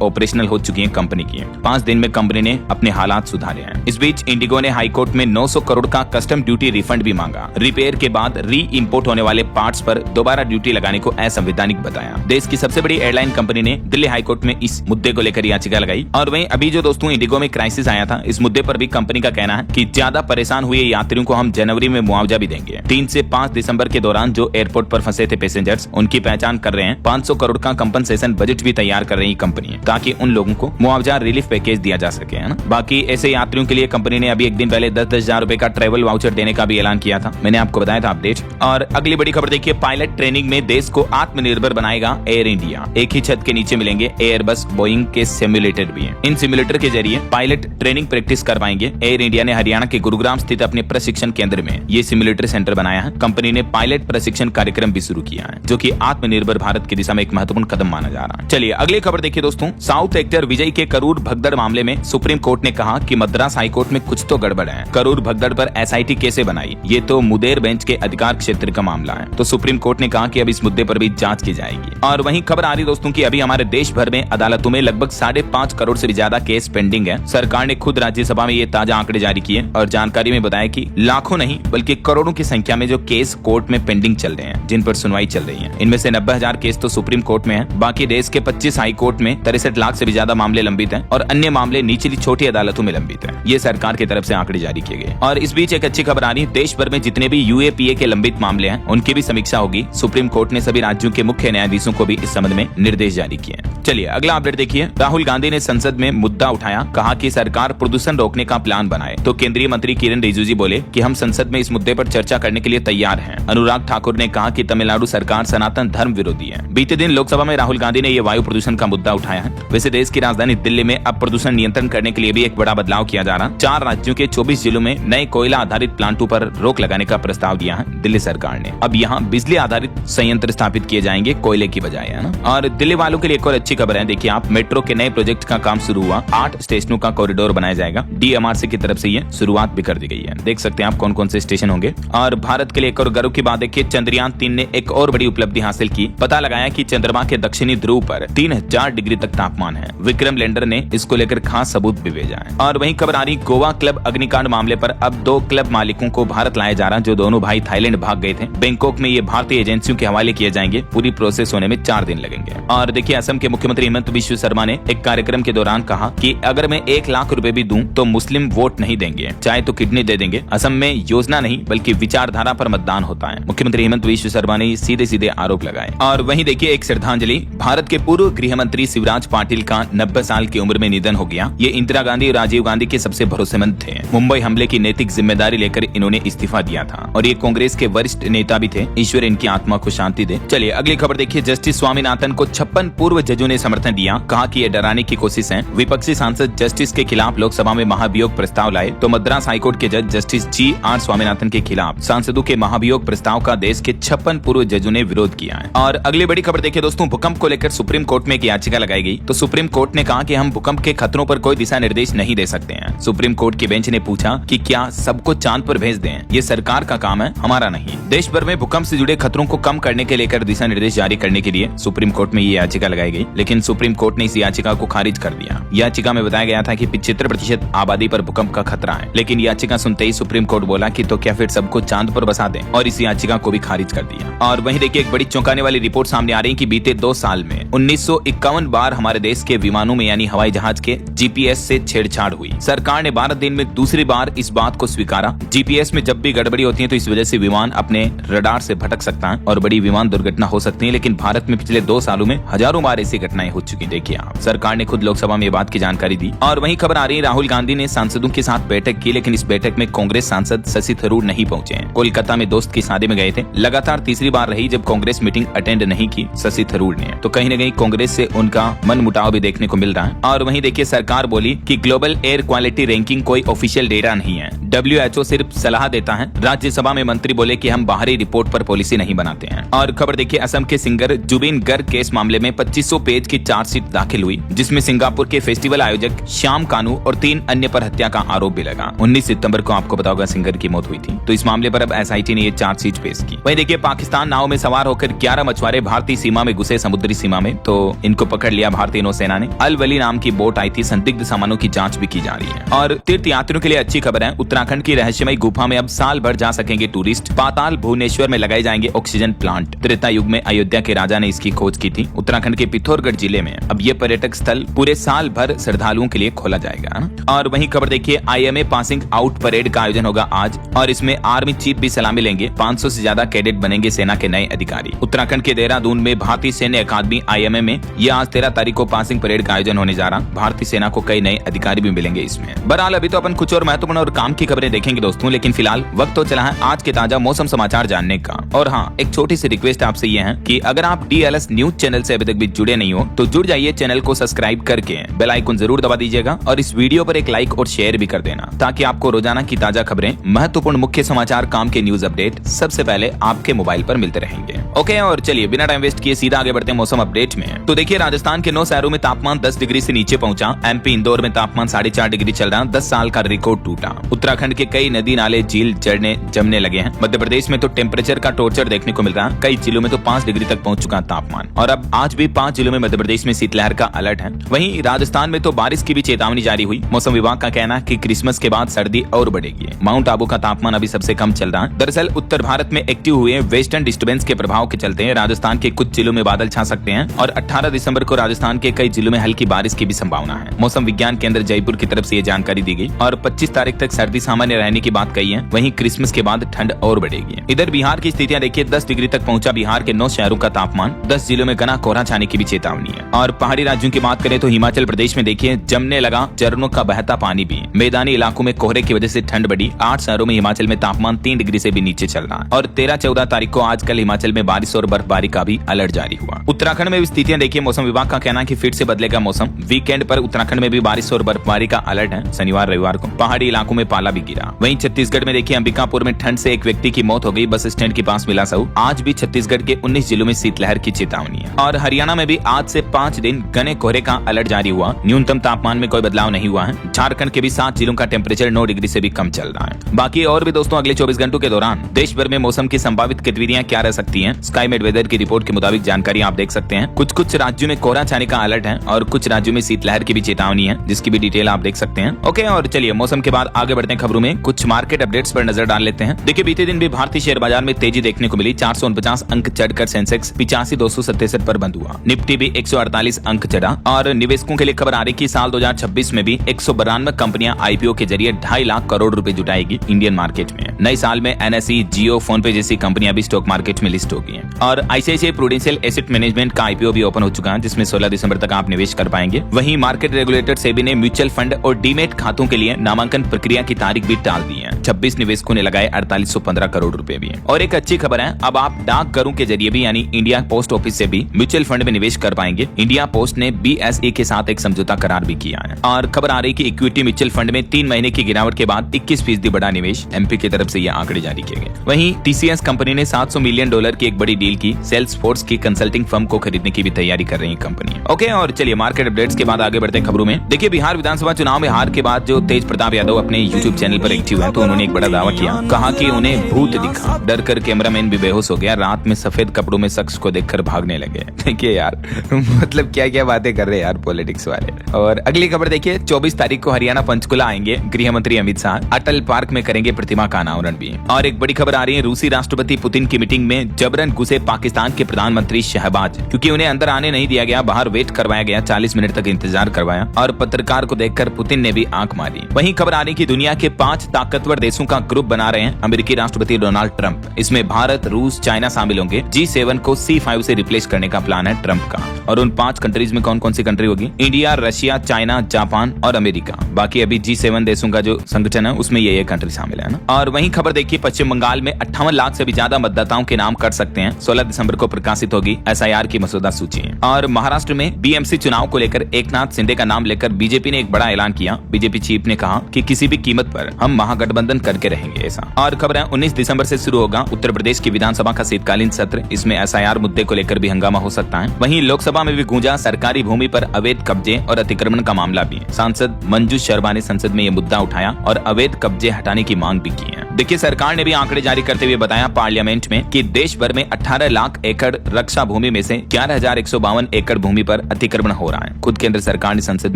ऑपरेशनल हो चुकी हैं कंपनी की। 5 दिन में कंपनी ने अपने हालात सुधारे हैं। इस बीच इंडिगो ने हाईकोर्ट में 900 करोड़ का कस्टम ड्यूटी रिफंड भी मांगा। रिपेयर के बाद री इंपोर्ट होने वाले पार्ट्स पर दोबारा ड्यूटी लगाने को असंवैधानिक बताया। देश की सबसे बड़ी एयरलाइन कंपनी ने दिल्ली हाईकोर्ट में इस मुद्दे को लेकर याचिका लगाई। और वहीं अभी जो दोस्तों इंडिगो में क्राइसिस आया था, इस मुद्दे पर भी कंपनी का कहना है कि ज्यादा परेशान हुए यात्रियों को हम जनवरी में मुआवजा भी देंगे। 3 से 5 दिसंबर के दौरान जो एयरपोर्ट पर फंसे थे पैसेंजर्स, उनकी पहचान कर रहे हैं। 500 करोड़ का कंपनसेशन बजट भी तैयार कर रही है कंपनी, ताकि उन लोगों को मुआवजा रिलीफ पैकेज दिया जा सके, है ना। बाकी ऐसे यात्रियों के लिए कंपनी ने अभी एक दिन पहले 10-10 हजार रुपए का ट्रैवल वाउचर देने का भी ऐलान किया था, मैंने आपको बताया था अपडेट। और अगली बड़ी खबर देखिए, पायलट ट्रेनिंग में देश को आत्मनिर्भर बनाएगा एयर इंडिया। एक ही छत के नीचे मिलेंगे एयरबस, बोइंग के सिम्युलेटर भी हैं। इन सिम्युलेटर के जरिए पायलट ट्रेनिंग प्रैक्टिस कर पाएंगे। एयर इंडिया ने हरियाणा के गुरुग्राम स्थित अपने प्रशिक्षण केंद्र में ये सिम्युलेटर सेंटर बनाया है। कंपनी ने पायलट प्रशिक्षण कार्यक्रम भी शुरू किया है, जो कि आत्मनिर्भर भारत की दिशा में एक महत्वपूर्ण कदम माना जा रहा है। चलिए अगली खबर देखिए दोस्तों, साउथ एक्टर विजय के करूर भगदड़ मामले में सुप्रीम कोर्ट ने कहा कि मद्रास हाईकोर्ट में कुछ तो गड़बड़ है। करूर भगदड़ पर एसआईटी कैसे बनाई, ये तो मुदेर बेंच के अधिकार क्षेत्र का मामला है। तो सुप्रीम कोर्ट ने कहा कि अब इस मुद्दे पर भी जांच की जाएगी। और वहीं खबर आ रही दोस्तों की अभी हमारे देश भर में अदालतों में लगभग 5.5 करोड़ से भी ज्यादा केस पेंडिंग है। सरकार ने खुद राज्यसभा में ये ताजा आंकड़े जारी किए और जानकारी में बताया कि लाखों नहीं बल्कि करोड़ों की संख्या में जो केस कोर्ट में पेंडिंग चल रहे हैं, जिन पर सुनवाई चल रही है। इनमें से 90,000 केस तो सुप्रीम कोर्ट में है। बाकी देश के 25 हाई कोर्ट में 63 लाख से भी ज्यादा मामले लंबित हैं और अन्य मामले निचली छोटी अदालतों में लंबित हैं। ये सरकार की तरफ से आंकड़े जारी किए गए। और इस बीच एक अच्छी खबर आ रही है, देश भर में जितने भी यूएपीए के लंबित मामले हैं उनकी भी समीक्षा होगी। सुप्रीम कोर्ट ने सभी राज्यों के मुख्य न्यायाधीशों को भी इस संबंध में निर्देश जारी किए। चलिए अगला अपडेट देखिए, राहुल गांधी ने संसद में मुद्दा उठाया, कहा कि सरकार प्रदूषण रोकने का प्लान बनाए। तो केंद्रीय मंत्री किरण रिजिजू बोले कि हम संसद में इस मुद्दे पर चर्चा करने के लिए तैयार हैं। अनुराग ठाकुर ने कहा कि तमिलनाडु सरकार सनातन धर्म विरोधी है। बीते दिन लोकसभा में राहुल गांधी ने यह वायु प्रदूषण का मुद्दा उठाया है। वैसे देश की राजधानी दिल्ली में अब प्रदूषण नियंत्रण करने के लिए भी एक बड़ा बदलाव किया जा रहा। 4 राज्यों के 24 जिलों में नए कोयला आधारित प्लांटों पर रोक लगाने का प्रस्ताव दिया है दिल्ली सरकार ने। अब यहाँ बिजली आधारित संयंत्र स्थापित किए जाएंगे कोयले की बजाय, है ना। और दिल्ली वालों के लिए एक और अच्छी खबर है, देखिए आप, मेट्रो के नए प्रोजेक्ट का काम शुरू हुआ। 8 स्टेशनों का कॉरिडोर बनाया जाएगा। डीएमआरसी की तरफ से ये शुरुआत भी कर दी गई है। देख सकते हैं आप कौन कौन से स्टेशन होंगे। और भारत के लिए एक और गर्व की बात देखिए, चंद्रयान 3 ने एक और बड़ी उपलब्धि हासिल की। पता लगाया कि चंद्रमा के दक्षिणी ध्रुव पर 3000 डिग्री तक तापमान है। विक्रम लैंडर ने इसको लेकर खास सबूत भी भेजा है। और वहीं खबर आ रही, गोवा क्लब अग्निकांड मामले पर अब 2 क्लब मालिकों को भारत लाया जा रहा, जो दोनों भाई थाईलैंड भाग गए थे। बैंकॉक में ये भारतीय एजेंसियों के हवाले किए जाएंगे। पूरी प्रोसेस होने में 4 दिन लगेंगे। और देखिए असम के मुख्यमंत्री हेमंत बिश्व शर्मा ने एक कार्यक्रम के दौरान कहा कि अगर मैं 1 लाख रुपए भी दूं तो मुस्लिम वोट नहीं देंगे, चाहे तो किडनी दे देंगे। असम में योजना नहीं बल्कि विचारधारा पर मतदान होता है। मुख्यमंत्री हेमंत बिश्व शर्मा ने सीधे सीधे आरोप लगाए। और वहीं देखिए एक श्रद्धांजलि, भारत के पूर्व गृह मंत्री शिवराज पाटिल का 90 साल की उम्र में निधन हो गया। ये इंदिरा गांधी और राजीव गांधी के सबसे भरोसेमंद थे। मुंबई हमले की नैतिक जिम्मेदारी लेकर इन्होंने इस्तीफा दिया था और ये कांग्रेस के वरिष्ठ नेता भी थे। ईश्वर इनकी आत्मा को शांति दे। चलिए अगली खबर देखिए, जस्टिस स्वामीनाथन को 56 पूर्व जजों ने समर्थन दिया, कहा कि ये डराने की कोशिश है। विपक्षी सांसद जस्टिस के खिलाफ लोकसभा में महाभियोग प्रस्ताव लाए तो मद्रास हाईकोर्ट के जज जस्टिस जी.आर. स्वामीनाथन के खिलाफ सांसदों के महाभियोग प्रस्ताव का देश के 56 पूर्व जजों ने विरोध किया है। और अगली बड़ी खबर देखिए दोस्तों, भूकंप को लेकर सुप्रीम कोर्ट में एक याचिका लगाई गई। तो सुप्रीम कोर्ट ने कहा कि हम भूकंप के खतरों पर कोई दिशा निर्देश नहीं दे सकते हैं। सुप्रीम कोर्ट की बेंच ने पूछा कि क्या सबको चांद पर भेज दें, ये सरकार का काम है, हमारा नहीं। देश भर में भूकंप से जुड़े खतरों को कम करने के लेकर दिशा निर्देश जारी करने के लिए सुप्रीम कोर्ट में ये याचिका लगाई गई, लेकिन सुप्रीम कोर्ट ने इस याचिका को खारिज कर दिया। याचिका में बताया गया था कि 75% आबादी पर भूकंप का खतरा है, लेकिन याचिका सुनते ही सुप्रीम कोर्ट बोला कि तो क्या फिर सबको चांद पर बसा दें, और इस याचिका को भी खारिज कर दिया। और वहीं देखिए एक बड़ी चौंकाने वाली रिपोर्ट सामने आ रही है कि बीते 2 साल में 1951 बार हमारे देश के विमानों में यानी हवाई जहाज के जीपीएस से छेड़छाड़ हुई। सरकार ने 12 दिन में दूसरी बार इस बात को स्वीकारा। जीपीएस में जब भी गड़बड़ी होती है तो इस वजह से विमान अपने रडार से भटक सकता है और बड़ी विमान दुर्घटना हो सकती है, लेकिन भारत में पिछले 2 सालों में हजारों बार ऐसी घटनाएं हो चुकी। देखिए आप, सरकार ने खुद लोकसभा में बात की जानकारी दी। और वहीं खबर आ रही है, राहुल गांधी ने सांसदों के साथ बैठक की, लेकिन इस बैठक में कांग्रेस सांसद शशि थरूर नहीं पहुंचे। कोलकाता में दोस्त की शादी में गए थे। लगातार तीसरी बार रही जब कांग्रेस मीटिंग अटेंड नहीं की शशि थरूर ने, तो कहीं न कहीं कांग्रेस से उनका मनमुटाव भी देखने को मिल रहा है। और वहीं देखिए सरकार बोली कि ग्लोबल एयर क्वालिटी रैंकिंग कोई ऑफिशियल डेटा नहीं है, WHO सिर्फ सलाह देता है। राज्यसभा में मंत्री बोले कि हम बाहरी रिपोर्ट पर पॉलिसी नहीं बनाते हैं। और खबर देखिए, असम के सिंगर जुबिन गर्ग केस मामले में 2500 पेज की चार्जशीट दाखिल हुई, जिसमें सिंगापुर के फेस्टिवल आयोजक श्याम कांत बानू और 3 अन्य पर हत्या का आरोप भी लगा। 19 सितंबर को आपको पता होगा सिंगर की मौत हुई थी। तो इस मामले पर अब एसआईटी ने ये चार्जशीट पेश की। वहीं देखिए पाकिस्तान नाव में सवार होकर 11 मछुआरे भारतीय सीमा में घुसे समुद्री सीमा में, तो इनको पकड़ लिया भारतीय नौसेना ने। अल वली नाम की बोट आई थी, संदिग्ध सामानों की जांच भी की जा रही है। और तीर्थ यात्रियों के लिए अच्छी खबर है, उत्तराखंड की रहस्यमयी गुफा में अब साल भर जा सकेंगे टूरिस्ट। पाताल भुवनेश्वर में लगाए जाएंगे ऑक्सीजन प्लांट। त्रेता युग में अयोध्या के राजा ने इसकी खोज की थी। उत्तराखंड के पिथौरागढ़ जिले में अब ये पर्यटक स्थल पूरे साल भर श्रद्धालुओं के लिए खोला जाएगा। और वहीं खबर देखिए IMA पासिंग आउट परेड का आयोजन होगा आज, और इसमें आर्मी चीफ भी सलामी लेंगे। 500 से ज्यादा कैडेट बनेंगे सेना के नए अधिकारी। उत्तराखंड के देहरादून में भारतीय सैन्य अकादमी IMA में ये आज 13 तारीख को पासिंग परेड का आयोजन होने जा रहा। भारतीय सेना को कई नए अधिकारी भी मिलेंगे इसमें। बहरहाल अभी तो अपन कुछ और महत्वपूर्ण और काम की खबरें देखेंगे दोस्तों, लेकिन फिलहाल वक्त तो चला है आज के ताजा मौसम समाचार जानने का। और हाँ, एक छोटी सी रिक्वेस्ट आपसे ये है कि अगर आप DLS न्यूज चैनल से अभी तक भी जुड़े नहीं हो तो जुड़ जाइए, चैनल को सब्सक्राइब करके बेल आइकन जरूर दबा दीजिएगा और इस वीडियो पर एक लाइक और शेयर भी कर देना, ताकि आपको रोजाना की ताजा खबरें, महत्वपूर्ण मुख्य समाचार, काम के न्यूज अपडेट सबसे पहले आपके मोबाइल पर मिलते रहेंगे। ओके, और चलिए बिना टाइम वेस्ट किए सीधा आगे बढ़ते हैं मौसम अपडेट में। तो देखिए राजस्थान के 9 शहरों में तापमान 10 डिग्री से नीचे पहुंचा। MP इंदौर में तापमान 4.5 डिग्री चल रहा, 10 साल का रिकॉर्ड टूटा। उत्तराखंड के कई नदी नाले झील झरने जमने लगे हैं। मध्य प्रदेश में तो टेम्परेचर का टॉर्चर देखने को मिल रहा है, कई जिलों में तो 5 डिग्री तक पहुंच चुका तापमान। और अब आज भी 5 जिलों में मध्य प्रदेश में शीतलहर का अलर्ट है। वहीं राजस्थान में तो बारिश की भी चेतावनी जारी हुई। मौसम विभाग का कहना है कि क्रिसमस के बाद सर्दी और बढ़ेगी। माउंट आबू का तापमान अभी सबसे कम चल रहा है। दरअसल उत्तर भारत में एक्टिव हुए वेस्टर्न डिस्टर्बेंस के प्रभाव के चलते राजस्थान के कुछ जिलों में बादल छा सकते हैं और 18 दिसंबर को राजस्थान के कई जिलों में हल्की बारिश की भी संभावना है। मौसम विज्ञान केंद्र जयपुर की तरफ से ये जानकारी दी गई और 25 तारीख तक सर्दी सामान्य रहने की बात कही है। वहीं क्रिसमस के बाद ठंड और बढ़ेगी। इधर बिहार की स्थितियां देखिए, 10 डिग्री तक पहुंचा बिहार के 9 शहरों का तापमान। 10 जिलों में घना कोहरा छाने की भी चेतावनी है। और पहाड़ी राज्यों की बात करें तो हिमाचल प्रदेश में देखिए जमने लगा झरनों का बहता पानी भी। मैदानी इलाकों में कोहरे की वजह से ठंड बढ़ी। 8 शहरों में हिमाचल में तापमान 3 डिग्री से भी नीचे चल रहा है। और 13-14 तारीख को आजकल हिमाचल में बारिश और बर्फबारी का भी अलर्ट जारी हुआ। उत्तराखंड में भी स्थितियां देखिए, मौसम विभाग का कहना है कि फिर से बदलेगा मौसम। वीकेंड पर उत्तराखंड में भी बारिश और बर्फबारी का अलर्ट है। शनिवार रविवार को पहाड़ी इलाकों में पाला भी गिरा। वहीं छत्तीसगढ़ में देखिए अंबिकापुर में ठंड से एक व्यक्ति की मौत हो गई, बस स्टैंड के पास मिला शव। आज भी छत्तीसगढ़ के 19 जिलों में शीतलहर की चेतावनी है। और हरियाणा में भी आज से 5 दिन घने कोहरे का अलर्ट जारी हुआ। न्यूनतम तापमान में कोई बदलाव नहीं हुआ है। झारखंड के भी 7 जिलों का टेम्परेचर 9 डिग्री से भी कम चल रहा है। बाकी और भी दोस्तों अगले 24 घंटों के दौरान देश भर में मौसम की संभावित गतिविधियां क्या रह सकती हैं, स्काईमेट वेदर की रिपोर्ट के मुताबिक जानकारी आप देख सकते हैं। कुछ राज्यों में कोहरा छाने का अलर्ट है और कुछ राज्यों में शीतलहर की भी चेतावनी है, जिसकी भी डिटेल आप देख सकते हैं। ओके, और चलिए मौसम के बाद आगे बढ़ते हैं खबरों में। कुछ मार्केट अपडेट्स पर नजर डाल लेते हैं। देखिए बीते दिन भी भारतीय शेयर बाजार में तेजी देखने को मिली। 449 अंक चढ़कर सेंसेक्स 85,267 पर बंद हुआ। निफ्टी भी 148 अंक चढ़ा। और निवेशकों के लिए खबर आ रही कि साल 2026 में भी 192 कंपनियां IPO के जरिए 2.5 लाख करोड़ रुपए जुटाएगी इंडियन मार्केट में। नए साल में NSE, जियो, फोन पे जैसी कंपनियां भी स्टॉक मार्केट में लिस्ट होगी। और ICICI प्रूडेंशियल एसेट मैनेजमेंट का IPO भी ओपन हो चुका है, जिसमें 16 दिसंबर तक आप निवेश कर पाएंगे। वहीं मार्केट रेगुलेटर सेबी ने म्यूचुअल फंड और डीमेट खातों के लिए नामांकन प्रक्रिया की तारीख भी टाल दी है। 26 निवेशकों ने लगाए 4815 करोड़ रुपए भी। और एक अच्छी खबर है, अब आप डाकघरों के जरिए भी यानी इंडिया पोस्ट ऑफिस से भी म्यूचुअल फंड में निवेश कर पाएंगे। इंडिया पोस्ट ने BSE के साथ एक समझौता करार भी किया है। और खबर आ रही कि इक्विटी म्यूचुअल फंड में 3 महीने की गिरावट के बाद 21% बढ़ा निवेश। MP की तरफ से यह आंकड़े जारी किए गए। वहीं TCS कंपनी ने $700 मिलियन की एक बड़ी डील की। सेल्सफोर्स की कंसल्टिंग फर्म को खरीदने की भी तैयारी कर रही है कंपनी। ओके, और चलिए मार्केट अपडेट्स के बाद आगे बढ़ते हैं खबरों में। देखिए बिहार विधानसभा चुनाव में हार के बाद जो तेज प्रताप यादव अपने YouTube चैनल पर एक्टिव है, तो उन्होंने एक बड़ा दावा किया। कहा कि उन्हें भूत दिखा। डर कर कैमरामैन भी बेहोश हो गया। रात में सफेद कपड़ों में शख्स को देखकर भागने लगे। देखिए यार मतलब क्या क्या बातें कर रहे हैं यार पॉलिटिक्स वाले। और अगली खबर देखिए, 24 तारीख को हरियाणा पंचकुला आएंगे गृह मंत्री अमित शाह। अटल पार्क में करेंगे प्रतिमा का अनावरण भी। और एक बड़ी खबर आ रही है, रूसी राष्ट्रपति पुतिन की मीटिंग में जबरन घुसे पाकिस्तान के प्रधानमंत्री शहबाज, क्योंकि उन्हें अंदर आने नहीं दिया गया, बाहर वेट करवाया गया। 40 मिनट तक इंतजार करवाया और पत्रकार को देखकर पुतिन ने भी आंख मारी। वहीं खबर आ रही कि दुनिया के 5 ताकतवर देशों का ग्रुप बना रहे हैं अमेरिकी राष्ट्रपति डोनाल्ड ट्रंप। इसमें भारत, रूस, चाइना शामिल होंगे। G7 को C5 से रिप्लेस करने का प्लान है ट्रंप का। और उन 5 कंट्रीज में कौन कौन सी कंट्री होगी? इंडिया, रशिया, चाइना, जापान और अमेरिका। बाकी अभी G7 देशों का जो संगठन है उसमें ये कंट्री शामिल है ना। और वहीं खबर देखिए, पश्चिम बंगाल में 58 लाख से भी ज्यादा मतदाताओं के नाम कर सकते हैं। 16 दिसंबर को प्रकाशित होगी SIR की मसौदा सूची। और महाराष्ट्र में BMC चुनाव को लेकर एकनाथ शिंदे का नाम लेकर बीजेपी ने एक बड़ा ऐलान किया। बीजेपी चीफ ने कहा कि किसी भी कीमत पर हम महागठबंधन करके रहेंगे ऐसा। और खबर है 19 दिसंबर से शुरू होगा उत्तर प्रदेश की विधानसभा का शीतकालीन सत्र। इसमें SIR मुद्दे को लेकर भी हंगामा हो सकता है। वहीं लोकसभा में भी गूंजा सरकारी भूमि पर अवैध कब्जे और अतिक्रमण का मामला भी। सांसद मंजू शर्मा ने संसद में ये मुद्दा उठाया और अवैध कब्जे हटाने की मांग भी की है। देखिए, सरकार ने भी आंकड़े जारी करते हुए बताया पार्लियामेंट में कि देश भर में 18 लाख एकड़ रक्षा भूमि में से 11,152 एकड़ भूमि पर अतिक्रमण हो रहा है। खुद केंद्र सरकार ने संसद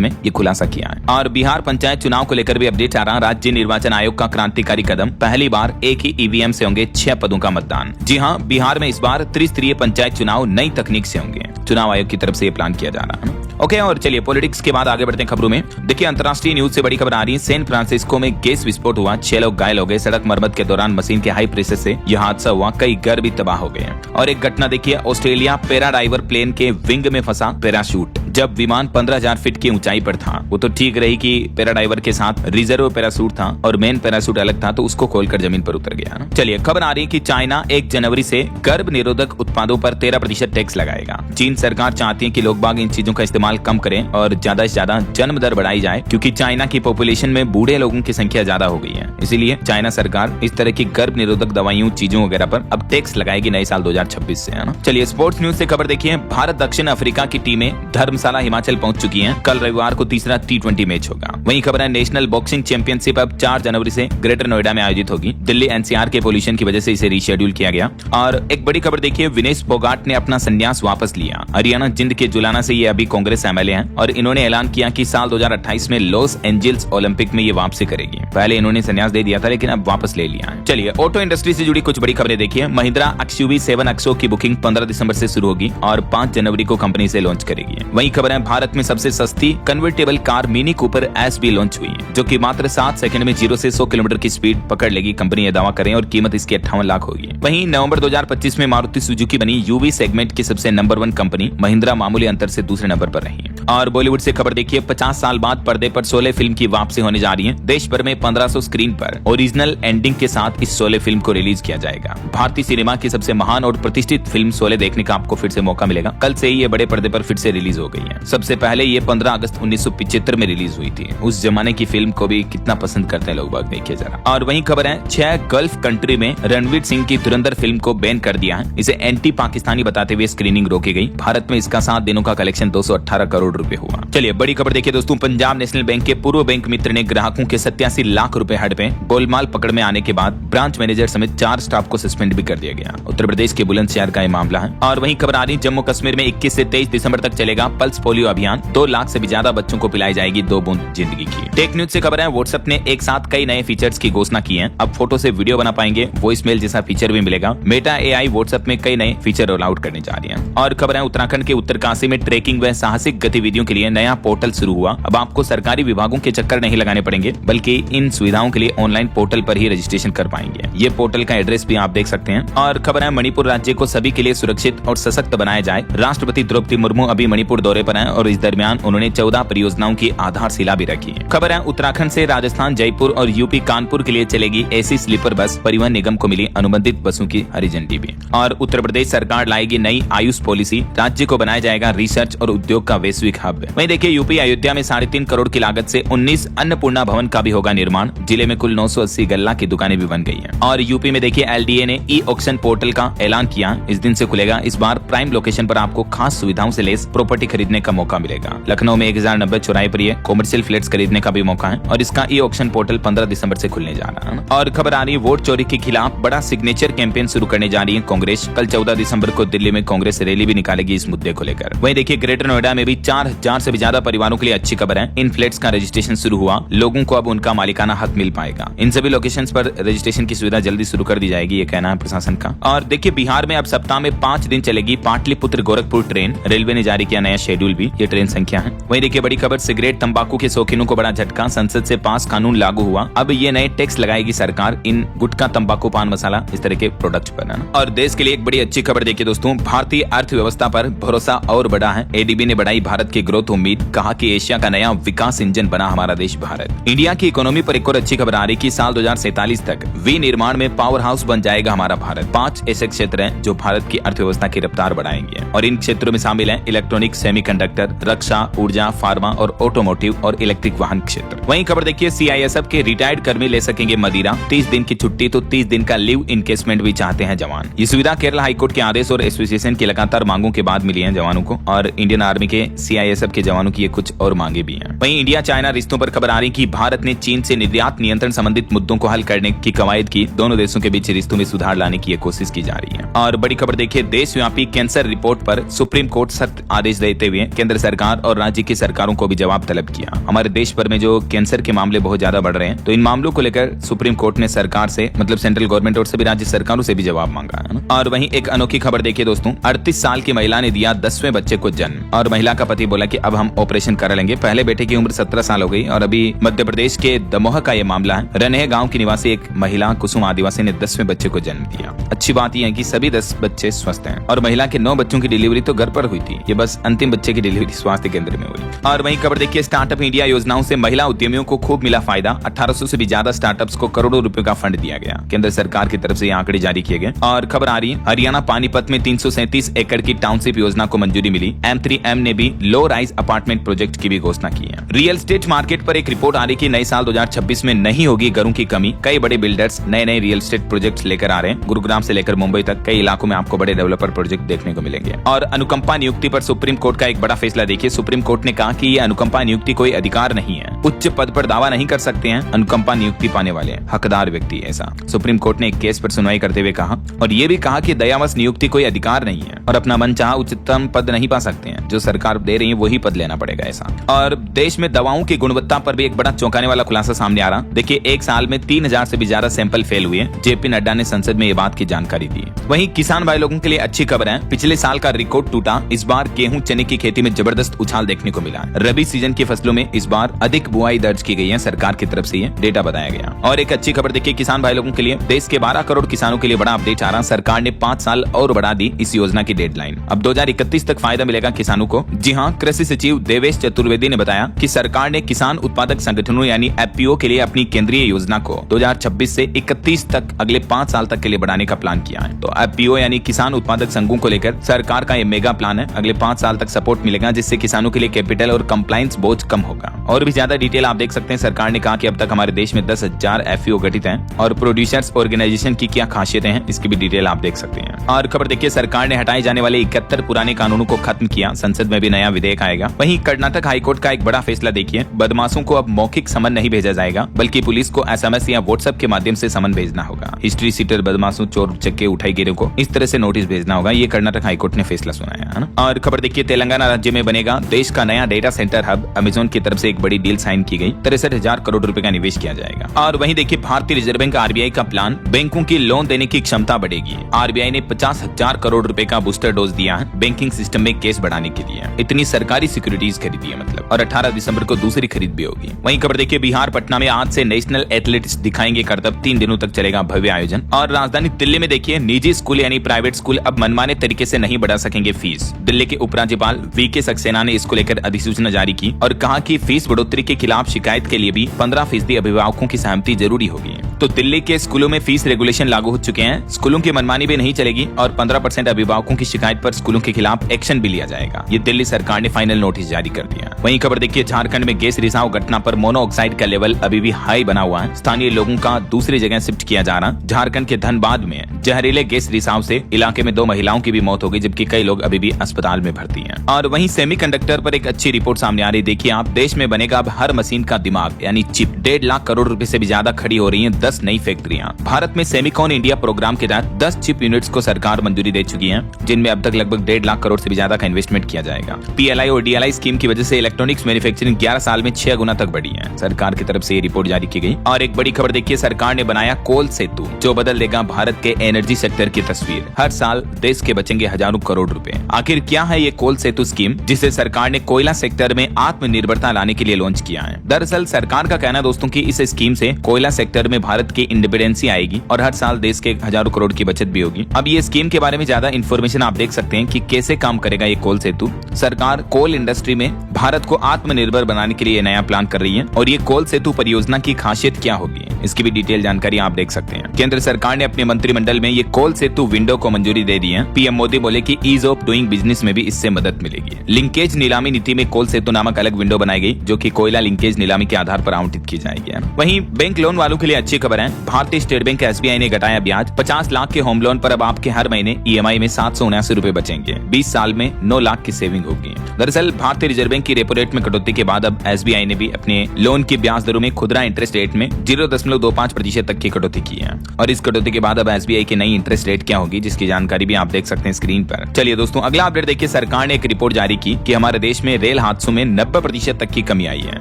में ये खुलासा किया है। और बिहार पंचायत चुनाव को लेकर भी अपडेट आ रहा। राज्य निर्वाचन आयोग का क्रांतिकारी कदम, पहली बार एक ही ईवीएम से होंगे 6 पदों का मतदान। जी हाँ, बिहार में इस बार त्रिस्तरीय पंचायत चुनाव नई तकनीक से होंगे। चुनाव आयोग की तरफ से ये प्लान किया जा रहा है। ओके, और चलिए पॉलिटिक्स के बाद आगे बढ़ते हैं खबरों में। देखिए, अंतर्राष्ट्रीय न्यूज से बड़ी खबर आ रही है। सैन फ्रांसिस्को में गैस विस्फोट हुआ, 6 लोग घायल हो गए। सड़क मरम्मत के दौरान मशीन के हाई प्रेशर से यह हादसा हुआ, कई घर भी तबाह हो गए। और एक घटना देखिए, ऑस्ट्रेलिया पैराडाइवर प्लेन के विंग में फंसा पैराशूट। जब विमान 15,000 फीट की ऊंचाई पर था, वो तो ठीक रही कि पैराडाइवर के साथ रिजर्व पैराशूट था और मेन पैराशूट अलग था, तो उसको खोलकर जमीन पर उतर गया ना। चलिए, खबर आ रही है कि चाइना 1 जनवरी से गर्भ निरोधक उत्पादों पर 13% टैक्स लगाएगा। चीन सरकार चाहती है कि लोग बाग इन चीजों का इस्तेमाल कम करें और ज्यादा से ज्यादा जन्म दर बढ़ाई जाए, क्योंकि चाइना की पॉपुलेशन में बूढ़े लोगों की संख्या ज्यादा हो गई है। इसीलिए चाइना सरकार इस तरह की गर्भ निरोधक दवाइयों चीजों वगैरह पर अब टैक्स लगाएगी नए साल 2026 से, है ना। चलिए, स्पोर्ट्स न्यूज से खबर देखिए। भारत दक्षिण अफ्रीका की टीमें धर्मशाला हिमाचल पहुंच चुकी हैं। कल रविवार को तीसरा T20 मैच होगा। वहीं खबर है, नेशनल बॉक्सिंग चैंपियनशिप अब 4 जनवरी से ग्रेटर नोएडा में आयोजित होगी। दिल्ली NCR के पोल्यूशन की वजह से इसे रीशेड्यूल किया गया। और एक बड़ी खबर देखिए, विनेश फोगाट ने अपना संन्यास वापस लिया। हरियाणा जिंद के जुलाना से ये अभी कांग्रेस MLA हैं और इन्होंने ऐलान किया कि साल 2028 में लॉस एंजल्स ओलंपिक में ये वापसी करेगी। पहले इन्होंने संन्यास दे दिया था, लेकिन अब वापस ले लिया है। चलिए, ऑटो इंडस्ट्री से जुड़ी कुछ बड़ी खबरें देखिए। महिंद्रा XUV 7 एक्सो की बुकिंग 15 दिसंबर से शुरू होगी और 5 जनवरी को कंपनी इसे लॉन्च करेगी। वहीं खबर है, भारत में सबसे सस्ती convertible car mini Cooper S भी लॉन्च हुई, जो कि मात्र 7 सेकंड में 0 से 100 किलोमीटर की स्पीड पकड़ लेगी। कंपनी ये दावा करें और कीमत इसकी 58 लाख होगी। वहीं नवंबर 2025 में मारुति सुजुकी बनी UV सेगमेंट की सबसे नंबर 1 कंपनी। महिंद्रा मामूली अंतर से दूसरे नंबर पर रही। और बॉलीवुड से खबर देखिए, 50 साल बाद पर्दे पर शोले फिल्म की वापसी होने जा रही है। देश भर में 1500 स्क्रीन पर ओरिजिनल एंडिंग के साथ इस शोले फिल्म को रिलीज किया जाएगा। भारतीय सिनेमा की सबसे महान और प्रतिष्ठित फिल्म शोले देखने का आपको फिर से मौका मिलेगा। कल से ही ये बड़े पर्दे पर फिर से रिलीज हो गई है। सबसे पहले ये 15 अगस्त 1975 में रिलीज हुई थी। उस जमाने की फिल्म को भी कितना पसंद करते हैं लोग बाग, देखिए जरा। और वहीं खबर है, 6 गल्फ कंट्री में रणवीर सिंह की धुरंधर फिल्म को बैन कर दिया है। इसे एंटी पाकिस्तानी बताते हुए स्क्रीनिंग रोकी गई। भारत में इसका 7 दिनों का कलेक्शन 218 करोड़ रुपए हुआ। चलिए, बड़ी खबर देखिए दोस्तों, पंजाब नेशनल बैंक के पूर्व बैंक मित्र ने ग्राहकों के 87 लाख रुपए हड़पे। गोलमाल पकड़ में आने के बाद ब्रांच मैनेजर समेत 4 स्टाफ को सस्पेंड भी कर दिया गया। उत्तर प्रदेश के बुलंदशहर का ये मामला है। और वहीं खबर आ रही, जम्मू कश्मीर में 21 से 23 दिसंबर तक चलेगा पल्स पोलियो अभियान। 2 लाख से भी ज्यादा बच्चों को पिलाई जाएगी 2 बूंद जिंदगी की। टेक न्यूज से खबर है, व्हाट्सएप ने एक साथ कई नए फीचर्स की घोषणा की है। अब फोटो से वीडियो बना पाएंगे, वॉइस मेल जैसा फीचर भी मिलेगा। मेटा AI व्हाट्सएप में कई नए फीचर रोल आउट करने जा रही है। और खबर है, उत्तराखंड के उत्तरकाशी में ट्रेकिंग व साहसिक गतिविधियों के लिए नया पोर्टल शुरू हुआ। अब आपको सरकारी विभागों के चक्कर नहीं लगाने पड़ेंगे, बल्कि इन सुविधाओं के लिए ऑनलाइन पोर्टल पर ही रजिस्ट्रेशन कर पाएंगे। ये पोर्टल का एड्रेस भी आप देख सकते हैं। और खबर है, मणिपुर राज्य को सभी के लिए सुरक्षित और सशक्त बनाया जाए। राष्ट्रपति द्रौपदी मुर्मू अभी मणिपुर दौरे पर हैं और इस दरमियान उन्होंने 14 परियोजनाओं की आधारशिला भी रखी है। खबर है, उत्तराखंड से राजस्थान जयपुर और यूपी कानपुर के लिए चलेगी AC स्लीपर बस। परिवहन निगम को मिली अनुबंधित बसों की हरी झंडी भी। और उत्तर प्रदेश सरकार लाएगी नई आयुष पॉलिसी। राज्य को बनाया जाएगा रिसर्च और उद्योग का वैश्विक हब। वहीं देखिए, यूपी अयोध्या में 3.5 करोड़ की लागत से 19 अन्नपूर्णा भवन का भी होगा निर्माण। जिले में कुल 980 गल्ला की दुकानें भी बन गई हैं। और यूपी में देखिए, LDA ने E-ऑक्शन पोर्टल का ऐलान किया। इस दिन से खुलेगा। इस बार प्राइम लोकेशन पर आपको खास सुविधाओं से लेस प्रॉपर्टी खरीदने का मौका मिलेगा। लखनऊ में 1090 चौराहे पर कॉमर्शियल फ्लैट्स खरीदने का भी मौका है। और इसका E-ऑक्शन पोर्टल 15 दिसंबर से खुलने जा रहा है। और खबर आ रही है, वोट चोरी के खिलाफ बड़ा सिग्नेचर कैंपेन शुरू करने जा रही है कांग्रेस। कल 14 दिसंबर को दिल्ली में कांग्रेस रैली भी निकालेगी इस मुद्दे को लेकर। वहीं देखिए, ग्रेटर नोएडा में भी 4000 से भी ज्यादा परिवारों के लिए अच्छी खबर है। इन फ्लैट्स का रजिस्ट्रेशन शुरू हुआ। लोगों को अब उनका मालिकाना हक मिल पाएगा। इन सभी लोकेशंस पर रजिस्ट्रेशन की सुविधा जल्दी शुरू कर दी जाएगी, ये कहना है प्रशासन का। और देखिए, बिहार में अब सप्ताह में 5 दिन चलेगी पाटलिपुत्र गोरखपुर ट्रेन। रेलवे ने जारी किया नया शेड्यूल भी। ये ट्रेन संख्या है। वहीं देखिए, बड़ी खबर, सिगरेट तंबाकू के शौकीनों को बड़ा झटका। संसद से पास कानून लागू हुआ। अब ये नए टैक्स लगाएगी सरकार इन गुटखा, तंबाकू, पान मसाला इस तरह के प्रोडक्ट पर। और देश के लिए एक बड़ी अच्छी खबर देखिए दोस्तों, भारतीय अर्थव्यवस्था पर भरोसा और बढ़ा है। ADB ने बढ़ाई भारत की ग्रोथ उम्मीद। कहा कि एशिया का नया विकास इंजन बना हमारा देश भारत। इंडिया की इकोनॉमी पर एक और अच्छी खबर आ रही कि साल 2047 तक विनिर्माण में पावर हाउस बन जाएगा हमारा भारत। 5 ऐसे क्षेत्र हैं जो भारत की अर्थव्यवस्था की रफ्तार बढ़ाएंगे। और इन क्षेत्रों में शामिल है इलेक्ट्रॉनिक, सेमी सेमीकंडक्टर, रक्षा, ऊर्जा, फार्मा और ऑटोमोटिव और इलेक्ट्रिक वाहन क्षेत्र। वहीं खबर देखिए सीआईएसएफ के रिटायर्ड कर्मी ले सकेंगे मदिरा, 30 दिन की छुट्टी तो 30 दिन का लीव इनकेसमेंट भी चाहते हैं जवान। ये सुविधा केरल हाईकोर्ट के आदेश और एसोसिएशन की लगातार मांगों के बाद मिली है जवानों को, और इंडियन आर्मी के सीआईएसएफ के जवानों की ये कुछ और मांगे भी हैं। वहीं इंडिया चाइना रिश्तों पर खबर आ रही कि भारत ने चीन से निर्यात नियंत्रण संबंधित मुद्दों को हल करने की कवायद की, दोनों देशों के बीच रिश्तों में सुधार लाने की कोशिश की जा रही है। और बड़ी खबर देखिए देशव्यापी कैंसर रिपोर्ट पर सुप्रीम कोर्ट सख्त आदेश देते हुए केंद्र सरकार और राज्य की सरकारों को भी जवाब तलब किया। हमारे देश भर में जो कैंसर के मामले बहुत ज्यादा बढ़ रहे हैं, तो इन मामलों को लेकर सुप्रीम कोर्ट ने सरकार से मतलब सेंट्रल गवर्नमेंट और सभी राज्य सरकारों से भी जवाब मांगा है। और वहीं एक अनोखी खबर देखिए दोस्तों, 38 साल की महिला ने दिया 10वें बच्चे को जन्म, और महिला का पति बोला कि अब हम ऑपरेशन करा लेंगे। पहले बेटे की उम्र 17 साल हो गई और अभी मध्य प्रदेश के दमोह का ये मामला है। रनेह गांव की निवासी एक महिला कुसुम आदिवासी ने 10वें बच्चे को जन्म दिया। अच्छी बात यह है कि सभी 10 बच्चे स्वस्थ हैं और महिला के 9 बच्चों की डिलीवरी तो घर पर हुई थी, ये बस अंतिम बच्चे की डिलीवरी स्वास्थ्य केंद्र में हुई। और वहीं खबर देखिए स्टार्टअप इंडिया योजनाओं से महिला उद्यमियों को खूब मिला फायदा, 1800 से भी ज्यादा स्टार्टअप्स को करोड़ों रुपए का फंड दिया गया। केंद्र सरकार की तरफ से आंकड़े जारी किए गए। और खबर आ रही है हरियाणा पानीपत में 337 एकड़ की टाउनशिप योजना को मंजूरी मिली। M3M ने भी लो राइज अपार्टमेंट प्रोजेक्ट की भी घोषणा की है। रियल एस्टेट मार्केट पर एक रिपोर्ट आ रही कि नए साल 2026 में नहीं होगी घरों की कमी। कई बड़े बिल्डर्स नए नए रियल एस्टेट प्रोजेक्ट्स लेकर आ रहे हैं। गुरुग्राम से लेकर मुंबई तक कई इलाकों में आपको बड़े डेवलपर प्रोजेक्ट देखने को मिलेंगे। और अनुकंपा नियुक्ति पर सुप्रीम कोर्ट का एक बड़ा फैसला देखिए। सुप्रीम कोर्ट ने कहा कि ये अनुकंपा नियुक्ति कोई अधिकार नहीं है, उच्च पद पर दावा नहीं कर सकते हैं अनुकंपा नियुक्ति पाने वाले हकदार व्यक्ति, ऐसा सुप्रीम कोर्ट ने एक केस पर सुनवाई करते हुए कहा। और ये भी कहा कि दयावश नियुक्ति कोई अधिकार नहीं है और अपना मन चाहा उच्चतम पद नहीं पा सकते हैं, जो सरकार दे रही है वही पद लेना पड़ेगा, ऐसा। और देश में दवाओं की गुणवत्ता पर भी एक बड़ा चौंकाने वाला खुलासा सामने आ रहा। देखिए एक साल में 3000 से भी ज्यादा सैंपल फेल हुए। जेपी नड्डा ने संसद में ये बात की जानकारी दी। वहीं किसान भाई लोगों के लिए अच्छी खबर है, पिछले साल का रिकॉर्ड टूटा। इस बार गेहूं चने की खेती में जबरदस्त उछाल देखने को मिला। रबी सीजन की फसलों में इस बार अधिक बुआई दर्ज की गई है, सरकार की तरफ से ये डेटा बताया गया। और एक अच्छी खबर देखिए किसान भाई लोगों के लिए, देश के 12 करोड़ किसानों के लिए बड़ा अपडेट आ रहा। सरकार ने 5 साल और बढ़ा दी इस योजना की डेडलाइन। अब 2031 तक फायदा मिलेगा किसानों को। जी हां, कृषि सचिव देवेश चतुर्वेदी ने बताया कि सरकार ने किसान उत्पादक संगठनों यानी एफपीओ के लिए अपनी केंद्रीय योजना को 2026 से 31 तक अगले 5 साल तक के लिए बढ़ाने का प्लान किया है। तो एफपीओ यानी किसान उत्पादक संघों को लेकर सरकार का ये मेगा प्लान है। अगले 5 साल तक सपोर्ट मिलेगा, जिससे किसानों के लिए कैपिटल और कंप्लायंस बोझ कम होगा। और भी ज्यादा डिटेल आप देख सकते हैं। सरकार ने कहा कि अब तक हमारे देश में 10,000 एफपीओ गठित हैं और प्रोड्यूसर्स ऑर्गेनाइजेशन की क्या खासियतें हैं, इसकी भी डिटेल आप देख सकते हैं। और खबर देखिए सरकार ने हटाए जाने वाले 71 पुराने कानूनों को खत्म किया। संसद में भी नया विधेयक आएगा। वहीं कर्नाटक हाईकोर्ट का एक बड़ा फैसला देखिए, बदमाशों को अब मौखिक समन नहीं भेजा जाएगा, बल्कि पुलिस को SMS या व्हाट्सएप के माध्यम से समन भेजना होगा। हिस्ट्री सीटर, बदमाशों, चोर चक्के, उठाईगिरों को इस तरह से नोटिस भेजना होगा। ये कर्नाटक हाईकोर्ट ने फैसला सुनाया है ना। और खबर देखिए तेलंगाना राज्य में बनेगा देश का नया डेटा सेंटर हब। अमेजोन की तरफ से एक बड़ी डील साइन की गई। 63,000 करोड़ रुपए का निवेश किया जाएगा। और वहीं देखिए भारतीय रिजर्व बैंक RBI का प्लान, बैंकों की लोन देने की क्षमता बढ़ेगी। RBI ने 50,000 करोड़ रुपए का बूस्टर डोज दिया है बैंकिंग सिस्टम में केस बढ़ाने के लिए। इतनी सरकारी सिक्योरिटीज खरीदी है मतलब। और 18 दिसंबर को दूसरी खरीद भी होगी। वहीं खबर देखिए बिहार पटना में आज से नेशनल एथलेटिक्स दिखाएंगे करतब। 3 दिनों तक चलेगा भव्य आयोजन। और राजधानी दिल्ली में देखिए निजी स्कूल यानी प्राइवेट स्कूल अब मनमाने तरीके से नहीं बढ़ा सकेंगे फीस। दिल्ली के उपराज्यपाल VK सक्सेना ने इसको लेकर अधिसूचना जारी की और कहा कि फीस बढ़ोतरी के खिलाफ शिकायत के लिए भी 15% अभिभावकों की सहमति जरूरी होगी। तो दिल्ली के स्कूलों में फीस रेगुलेशन लागू हो चुके हैं। स्कूलों की मनमानी भी नहीं चलेगी और 15% अभिभावकों की शिकायत पर स्कूलों के खिलाफ एक्शन भी लिया जाएगा। ये दिल्ली सरकार ने फाइनल नोटिस जारी कर दिया। वहीं खबर देखिए झारखंड में गैस रिसाव घटना पर मोनोऑक्साइड का लेवल अभी भी हाई बना हुआ है। स्थानीय लोगों का दूसरी जगह शिफ्ट किया जा रहा। झारखंड के धनबाद में जहरीले गैस रिसाव से इलाके में 2 महिलाओं की भी मौत हो गई, जबकि कई लोग अभी भी अस्पताल में भर्ती हैं। और वहीं सेमीकंडक्टर पर एक अच्छी रिपोर्ट सामने आ रही। देखिए आप, देश में बनेगा अब हर मशीन का दिमाग यानी चिप। 1.5 लाख करोड़ रुपए से भी ज्यादा खड़ी हो रही हैं 10 नई फैक्ट्रियां। भारत में सेमिकॉन इंडिया प्रोग्राम के तहत 10 चिप यूनिट्स को सरकार मंजूरी दे चुकी है, जिनमें अब तक लगभग 1.5 लाख करोड़ से भी ज्यादा का इन्वेस्टमेंट किया जाएगा। PLI और DLI स्कीम की वजह से इलेक्ट्रॉनिक्स मैन्युफैक्चरिंग 11 साल में 6 गुना तक बढ़ी है। सरकार की तरफ से ये रिपोर्ट जारी की गई। और एक बड़ी खबर देखिए, सरकार ने बनाया कोल सेतु, जो बदल देगा भारत के एनर्जी सेक्टर की तस्वीर। हर साल देश के बचेंगे हजारों करोड़ रुपए। आखिर क्या है ये कोल सेतु स्कीम, जिसे सरकार ने कोयला सेक्टर में आत्मनिर्भरता लाने के लिए लॉन्च किया है? दरअसल सरकार का कहना है दोस्तों की इस स्कीम से कोयला सेक्टर में भारत की इंडिपेंडेंसी आएगी और हर साल देश के हजारों करोड़ की बचत भी होगी। अब ये स्कीम के बारे में ज्यादा इन्फॉर्मेशन आप देख सकते हैं कि कैसे काम करेगा ये कोल सेतु। सरकार कोल इंडस्ट्री में भारत को आत्मनिर्भर बनाने के लिए नया प्लान कर रही है। और ये कोल सेतु परियोजना की खासियत क्या होगी, इसकी भी डिटेल जानकारी आप देख सकते हैं। केंद्र सरकार ने अपने मंत्रिमंडल में ये कोल सेतु विंडो को मंजूरी दे दी है। PM मोदी बोले कि ईज ऑफ डूइंग बिजनेस में भी इससे मदद मिलेगी। मिलेगी। लिंकेज नीलामी नीति में कोल सेतु नामक अलग विंडो बनाई गई, जो कि कोयला लिंकेज नीलामी के आधार पर आवंटित की जाएगी। वहीं बैंक लोन वालों के लिए अच्छी खबर है। भारतीय स्टेट बैंक SBI ने घटाया ब्याज। 50 लाख के होम लोन पर अब आपके हर महीने EMI में 779 रुपए बचेंगे। 20 साल में 9 लाख की सेविंग होगी। दरअसल भारतीय रिजर्व बैंक की रेपो रेट में कटौती के बाद अब SBI ने भी अपने लोन की ब्याज दरों में खुदरा इंटरेस्ट रेट में 0.25% तक की कटौती की है। और इस कटौती के बाद अब SBI की नई इंटरेस्ट रेट क्या होगी, जिसकी जानकारी भी आप देख सकते हैं स्क्रीन पर। चलिए दोस्तों, अगला अपडेट देखिए। सरकार ने एक रिपोर्ट जारी की कि हमारे देश में रेल हादसों में 90% तक की कमी आई है।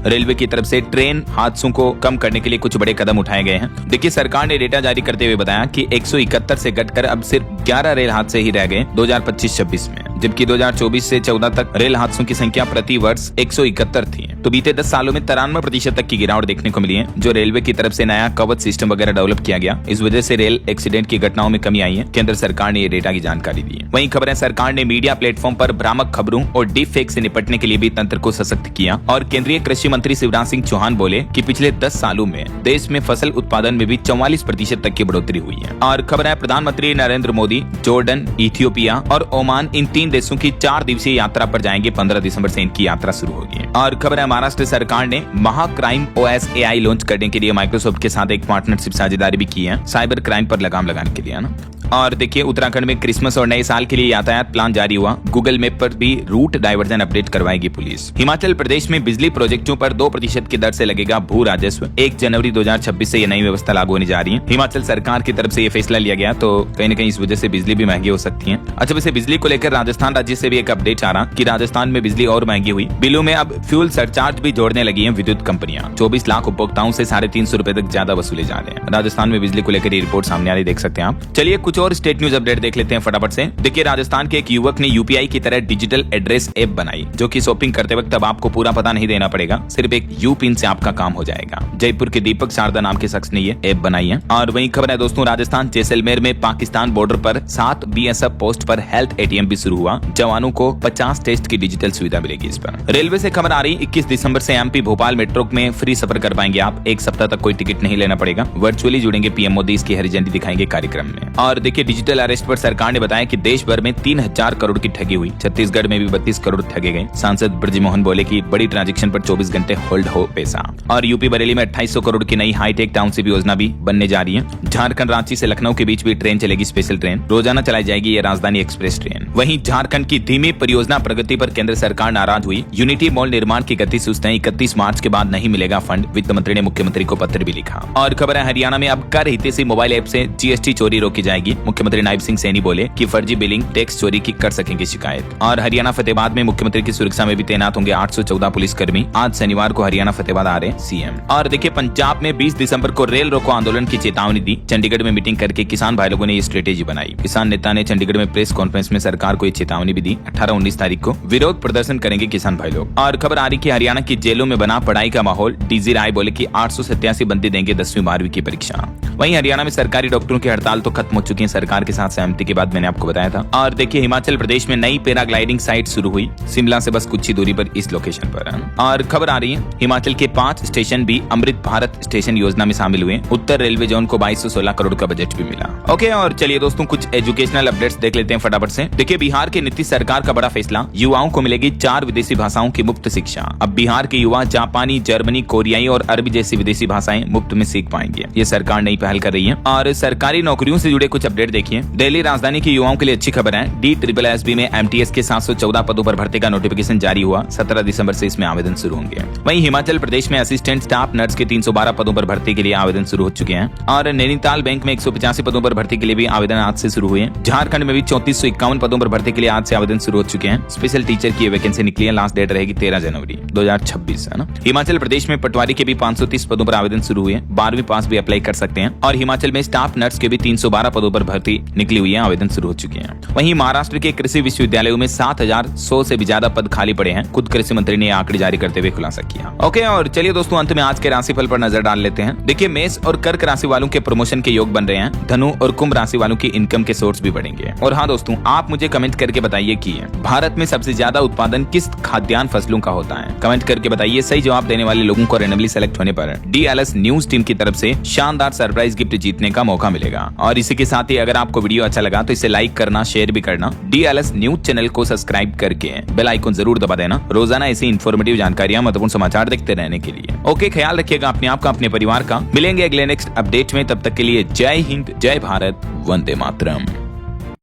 रेलवे की तरफ से ट्रेन हादसों को कम करने के लिए कुछ बड़े कदम उठाए गए हैं। देखिए, सरकार ने डेटा जारी करते हुए बताया कि 171 से घटकर अब सिर्फ 11 रेल हादसे ही रह गए 2025-26 में, जबकि 2024 से 14 तक रेल हादसों की संख्या प्रति वर्ष 171 थी। तो बीते 10 सालों में 93% तक की गिरावट देखने को मिली है, जो रेलवे की तरफ से नया कवच सिस्टम वगैरह डेवलप किया गया। इस वजह से रेल एक्सीडेंट की घटनाओं में कमी आई है। केंद्र सरकार ने ये डेटा की जानकारी दी है। वहीं खबर है, सरकार ने मीडिया प्लेटफॉर्म पर भ्रामक खबरों और डीप फेक से निपटने के लिए भी तंत्र को सशक्त किया। और केंद्रीय कृषि मंत्री शिवराज सिंह चौहान बोले कि पिछले 10 सालों में देश में फसल उत्पादन में भी 44% तक की बढ़ोतरी हुई है। और खबर है, प्रधानमंत्री नरेंद्र मोदी जॉर्डन, इथियोपिया और ओमान इन 3 देशों की 4 दिवसीय यात्रा पर जाएंगे। 15 दिसंबर से इनकी यात्रा शुरू होगी। और खबर है, महाराष्ट्र सरकार ने महाक्राइम OS AI लॉन्च करने के लिए माइक्रोसॉफ्ट के साथ एक पार्टनरशिप साझेदारी भी की है, साइबर क्राइम पर लगाम लगाने के लिए, है ना। और देखिए, उत्तराखंड में क्रिसमस और नए साल के लिए यातायात प्लान जारी हुआ। गूगल मैप पर भी रूट डाइवर्जन अपडेट करवाएगी पुलिस। हिमाचल प्रदेश में बिजली प्रोजेक्टों पर 2% की दर से लगेगा भू राजस्व। 1 जनवरी 2026 से ये नई व्यवस्था लागू होने जा रही है। हिमाचल सरकार की तरफ से ये फैसला लिया गया, तो कहीं न कहीं इस वजह से बिजली भी महंगी हो सकती है। अच्छा, वैसे बिजली को लेकर राजस्थान राज्य से भी एक अपडेट आ रहा कि राजस्थान में बिजली और महंगी हुई। बिलों में अब फ्यूल सरचार्ज भी जोड़ने लगी है विद्युत कंपनियां। 24 लाख उपभोक्ताओं से 350 रुपए तक ज्यादा वसूले जा रहे हैं। राजस्थान में बिजली को लेकर ये रिपोर्ट सामने आ रही, देख सकते हैं आप। चलिए कुछ और स्टेट न्यूज अपडेट देख लेते हैं फटाफट से। देखिए, राजस्थान के एक युवक ने UPI की तरह डिजिटल एड्रेस ऐप बनाई, जो कि शॉपिंग करते वक्त अब आपको पूरा पता नहीं देना पड़ेगा, सिर्फ एक UPIN से आपका काम हो जाएगा। जयपुर के दीपक शारदा नाम के शख्स ने ये ऐप बनाई है। और वहीं खबर है दोस्तों, राजस्थान जैसलमेर में पाकिस्तान बॉर्डर पर 7 BSF पोस्ट पर हेल्थ ATM भी शुरू हुआ। जवानों को 50 टेस्ट की डिजिटल सुविधा मिलेगी इस पर। रेलवे से खबर आ रही, 21 दिसंबर से MP भोपाल मेट्रो में फ्री सफर कर पाएंगे आप। 1 सप्ताह तक कोई टिकट नहीं लेना पड़ेगा। वर्चुअली जुड़ेंगे PM मोदी, इसकी हरी झंडी दिखाएंगे कार्यक्रम में। और देखिए, डिजिटल अरेस्ट पर सरकार ने बताया कि देश भर में 3000 करोड़ की ठगी हुई। छत्तीसगढ़ में भी 32 करोड़ ठगे गए। सांसद ब्रजमोहन बोले कि बड़ी ट्रांजैक्शन पर 24 घंटे होल्ड हो पैसा। और यूपी बरेली में 2800 करोड़ की नई हाईटेक टाउनशिप योजना भी बनने जा रही है। झारखंड रांची से लखनऊ के बीच भी ट्रेन चलेगी, स्पेशल ट्रेन। रोजाना चलाई जाएगी ये राजधानी एक्सप्रेस ट्रेन। वहीं झारखंड की धीमी परियोजना प्रगति पर केंद्र सरकार नाराज हुई। यूनिटी मॉल निर्माण की गति सुस्त है। 31 मार्च के बाद नहीं मिलेगा फंड। वित्त मंत्री ने मुख्यमंत्री को पत्र भी लिखा। और खबर है, हरियाणा में अब कर हितैषी मोबाइल ऐप से GST चोरी रोकी जाएगी। मुख्यमंत्री नायब सिंह सैनी बोले कि फर्जी बिलिंग, टैक्स चोरी की कर सकेंगे शिकायत। और हरियाणा फतेहाबाद में मुख्यमंत्री की सुरक्षा में भी तैनात होंगे 814 पुलिसकर्मी। आज शनिवार को हरियाणा फतेहाबाद आ रहे CM। और देखिए, पंजाब में 20 दिसंबर को रेल रोको आंदोलन की चेतावनी दी। चंडीगढ़ में मीटिंग करके किसान भाई लोगों ने ये स्ट्रेटेजी बनाई। किसान नेता ने चंडीगढ़ में प्रेस कॉन्फ्रेंस में सरकार को ये चेतावनी भी दी। 18-19 तारीख को विरोध प्रदर्शन करेंगे किसान भाई लोग। और खबर आ रही कि हरियाणा की जेलों में बना पढ़ाई का माहौल। DG राय बोले कि 887 बंदी देंगे 10वीं 12वीं की परीक्षा। वहीं हरियाणा में सरकारी डॉक्टरों की हड़ताल तो खत्म हो चुकी है सरकार के साथ सहमति के बाद, मैंने आपको बताया था। और देखिए, हिमाचल प्रदेश में नई पैराग्लाइडिंग साइट शुरू हुई। शिमला से बस कुछ ही दूरी पर इस लोकेशन पर। और खबर आ रही है, हिमाचल के 5 स्टेशन भी अमृत भारत स्टेशन योजना में शामिल हुए। उत्तर रेलवे जोन को 2216 करोड़ का बजट भी मिला। ओके, और चलिए दोस्तों, कुछ एजुकेशनल अपडेट्स देख लेते हैं फटाफट से। देखिए, बिहार के नीतीश सरकार का बड़ा फैसला, युवाओं को मिलेगी 4 विदेशी भाषाओं की मुफ्त शिक्षा। अब बिहार के युवा जापानी, जर्मनी, कोरियाई और अरबी जैसी विदेशी भाषाएं मुफ्त में सीख पाएंगे। ये सरकार नई पहल कर रही है। और सरकारी नौकरियों से जुड़े कुछ अपडेट देखिए। दिल्ली राजधानी के युवाओं के लिए अच्छी खबर है। DSSB में MTS के 714 पदों पर भर्ती का नोटिफिकेशन जारी हुआ। 17 दिसंबर से इसमें आवेदन शुरू होंगे। वहीं हिमाचल प्रदेश में असिस्टेंट स्टाफ नर्स के 312 पदों पर भर्ती के लिए आवेदन शुरू हो चुके हैं। और नैनीताल बैंक में 185 पदों पर भर्ती के लिए भी आवेदन आज से शुरू हुए। झारखंड में भी 3451 पदों पर भर्ती के लिए आज से आवेदन शुरू हो चुके हैं। स्पेशल टीचर की वैकेंसी निकली है। लास्ट डेट रहेगी 13 जनवरी 2026, है ना। हिमाचल प्रदेश में पटवारी के भी 530 पदों पर आवेदन शुरू हुए। 12वीं पास भी अप्लाई कर सकते हैं। और हिमाचल में स्टाफ नर्स के भी 312 पदों पर भर्ती निकली हुई है, आवेदन शुरू हो चुके हैं। वहीं महाराष्ट्र के कृषि विश्वविद्यालयों में 7100 से भी ज्यादा पद खाली पड़े हैं। खुद कृषि मंत्री ने आंकड़े जारी करते हुए खुलासा किया। ओके, और चलिए दोस्तों, अंत में आज के राशिफल पर नजर डाल लेते हैं। देखिए, मेष और कर्क राशि वालों के प्रमोशन के योग बन रहे हैं। धनु और कुंभ राशि वालों की इनकम के सोर्स भी बढ़ेंगे। और हाँ दोस्तों, आप मुझे कमेंट करके बताइए कि भारत में सबसे ज्यादा उत्पादन किस खाद्यान्न फसलों का होता है? कमेंट करके बताइए। सही जवाब देने वाले लोगों को रैंडमली सेलेक्ट होने पर DLS न्यूज टीम की तरफ से शानदार सरप्राइज गिफ्ट जीतने का मौका मिलेगा। और इसी के साथ ही अगर आपको वीडियो अच्छा लगा तो इसे लाइक करना, शेयर भी करना, DLS न्यूज चैनल को सब्सक्राइब करके बेल आइकन जरूर दबा देना रोजाना ऐसी इन्फॉर्मेटिव जानकारियां, महत्वपूर्ण समाचार देखते रहने के लिए। ओके, ख्याल रखिएगा अपने आप का, अपने परिवार का। मिलेंगे अगले नेक्स्ट अपडेट में, तब तक के लिए जय हिंद, जय भारत, वंदे मातरम।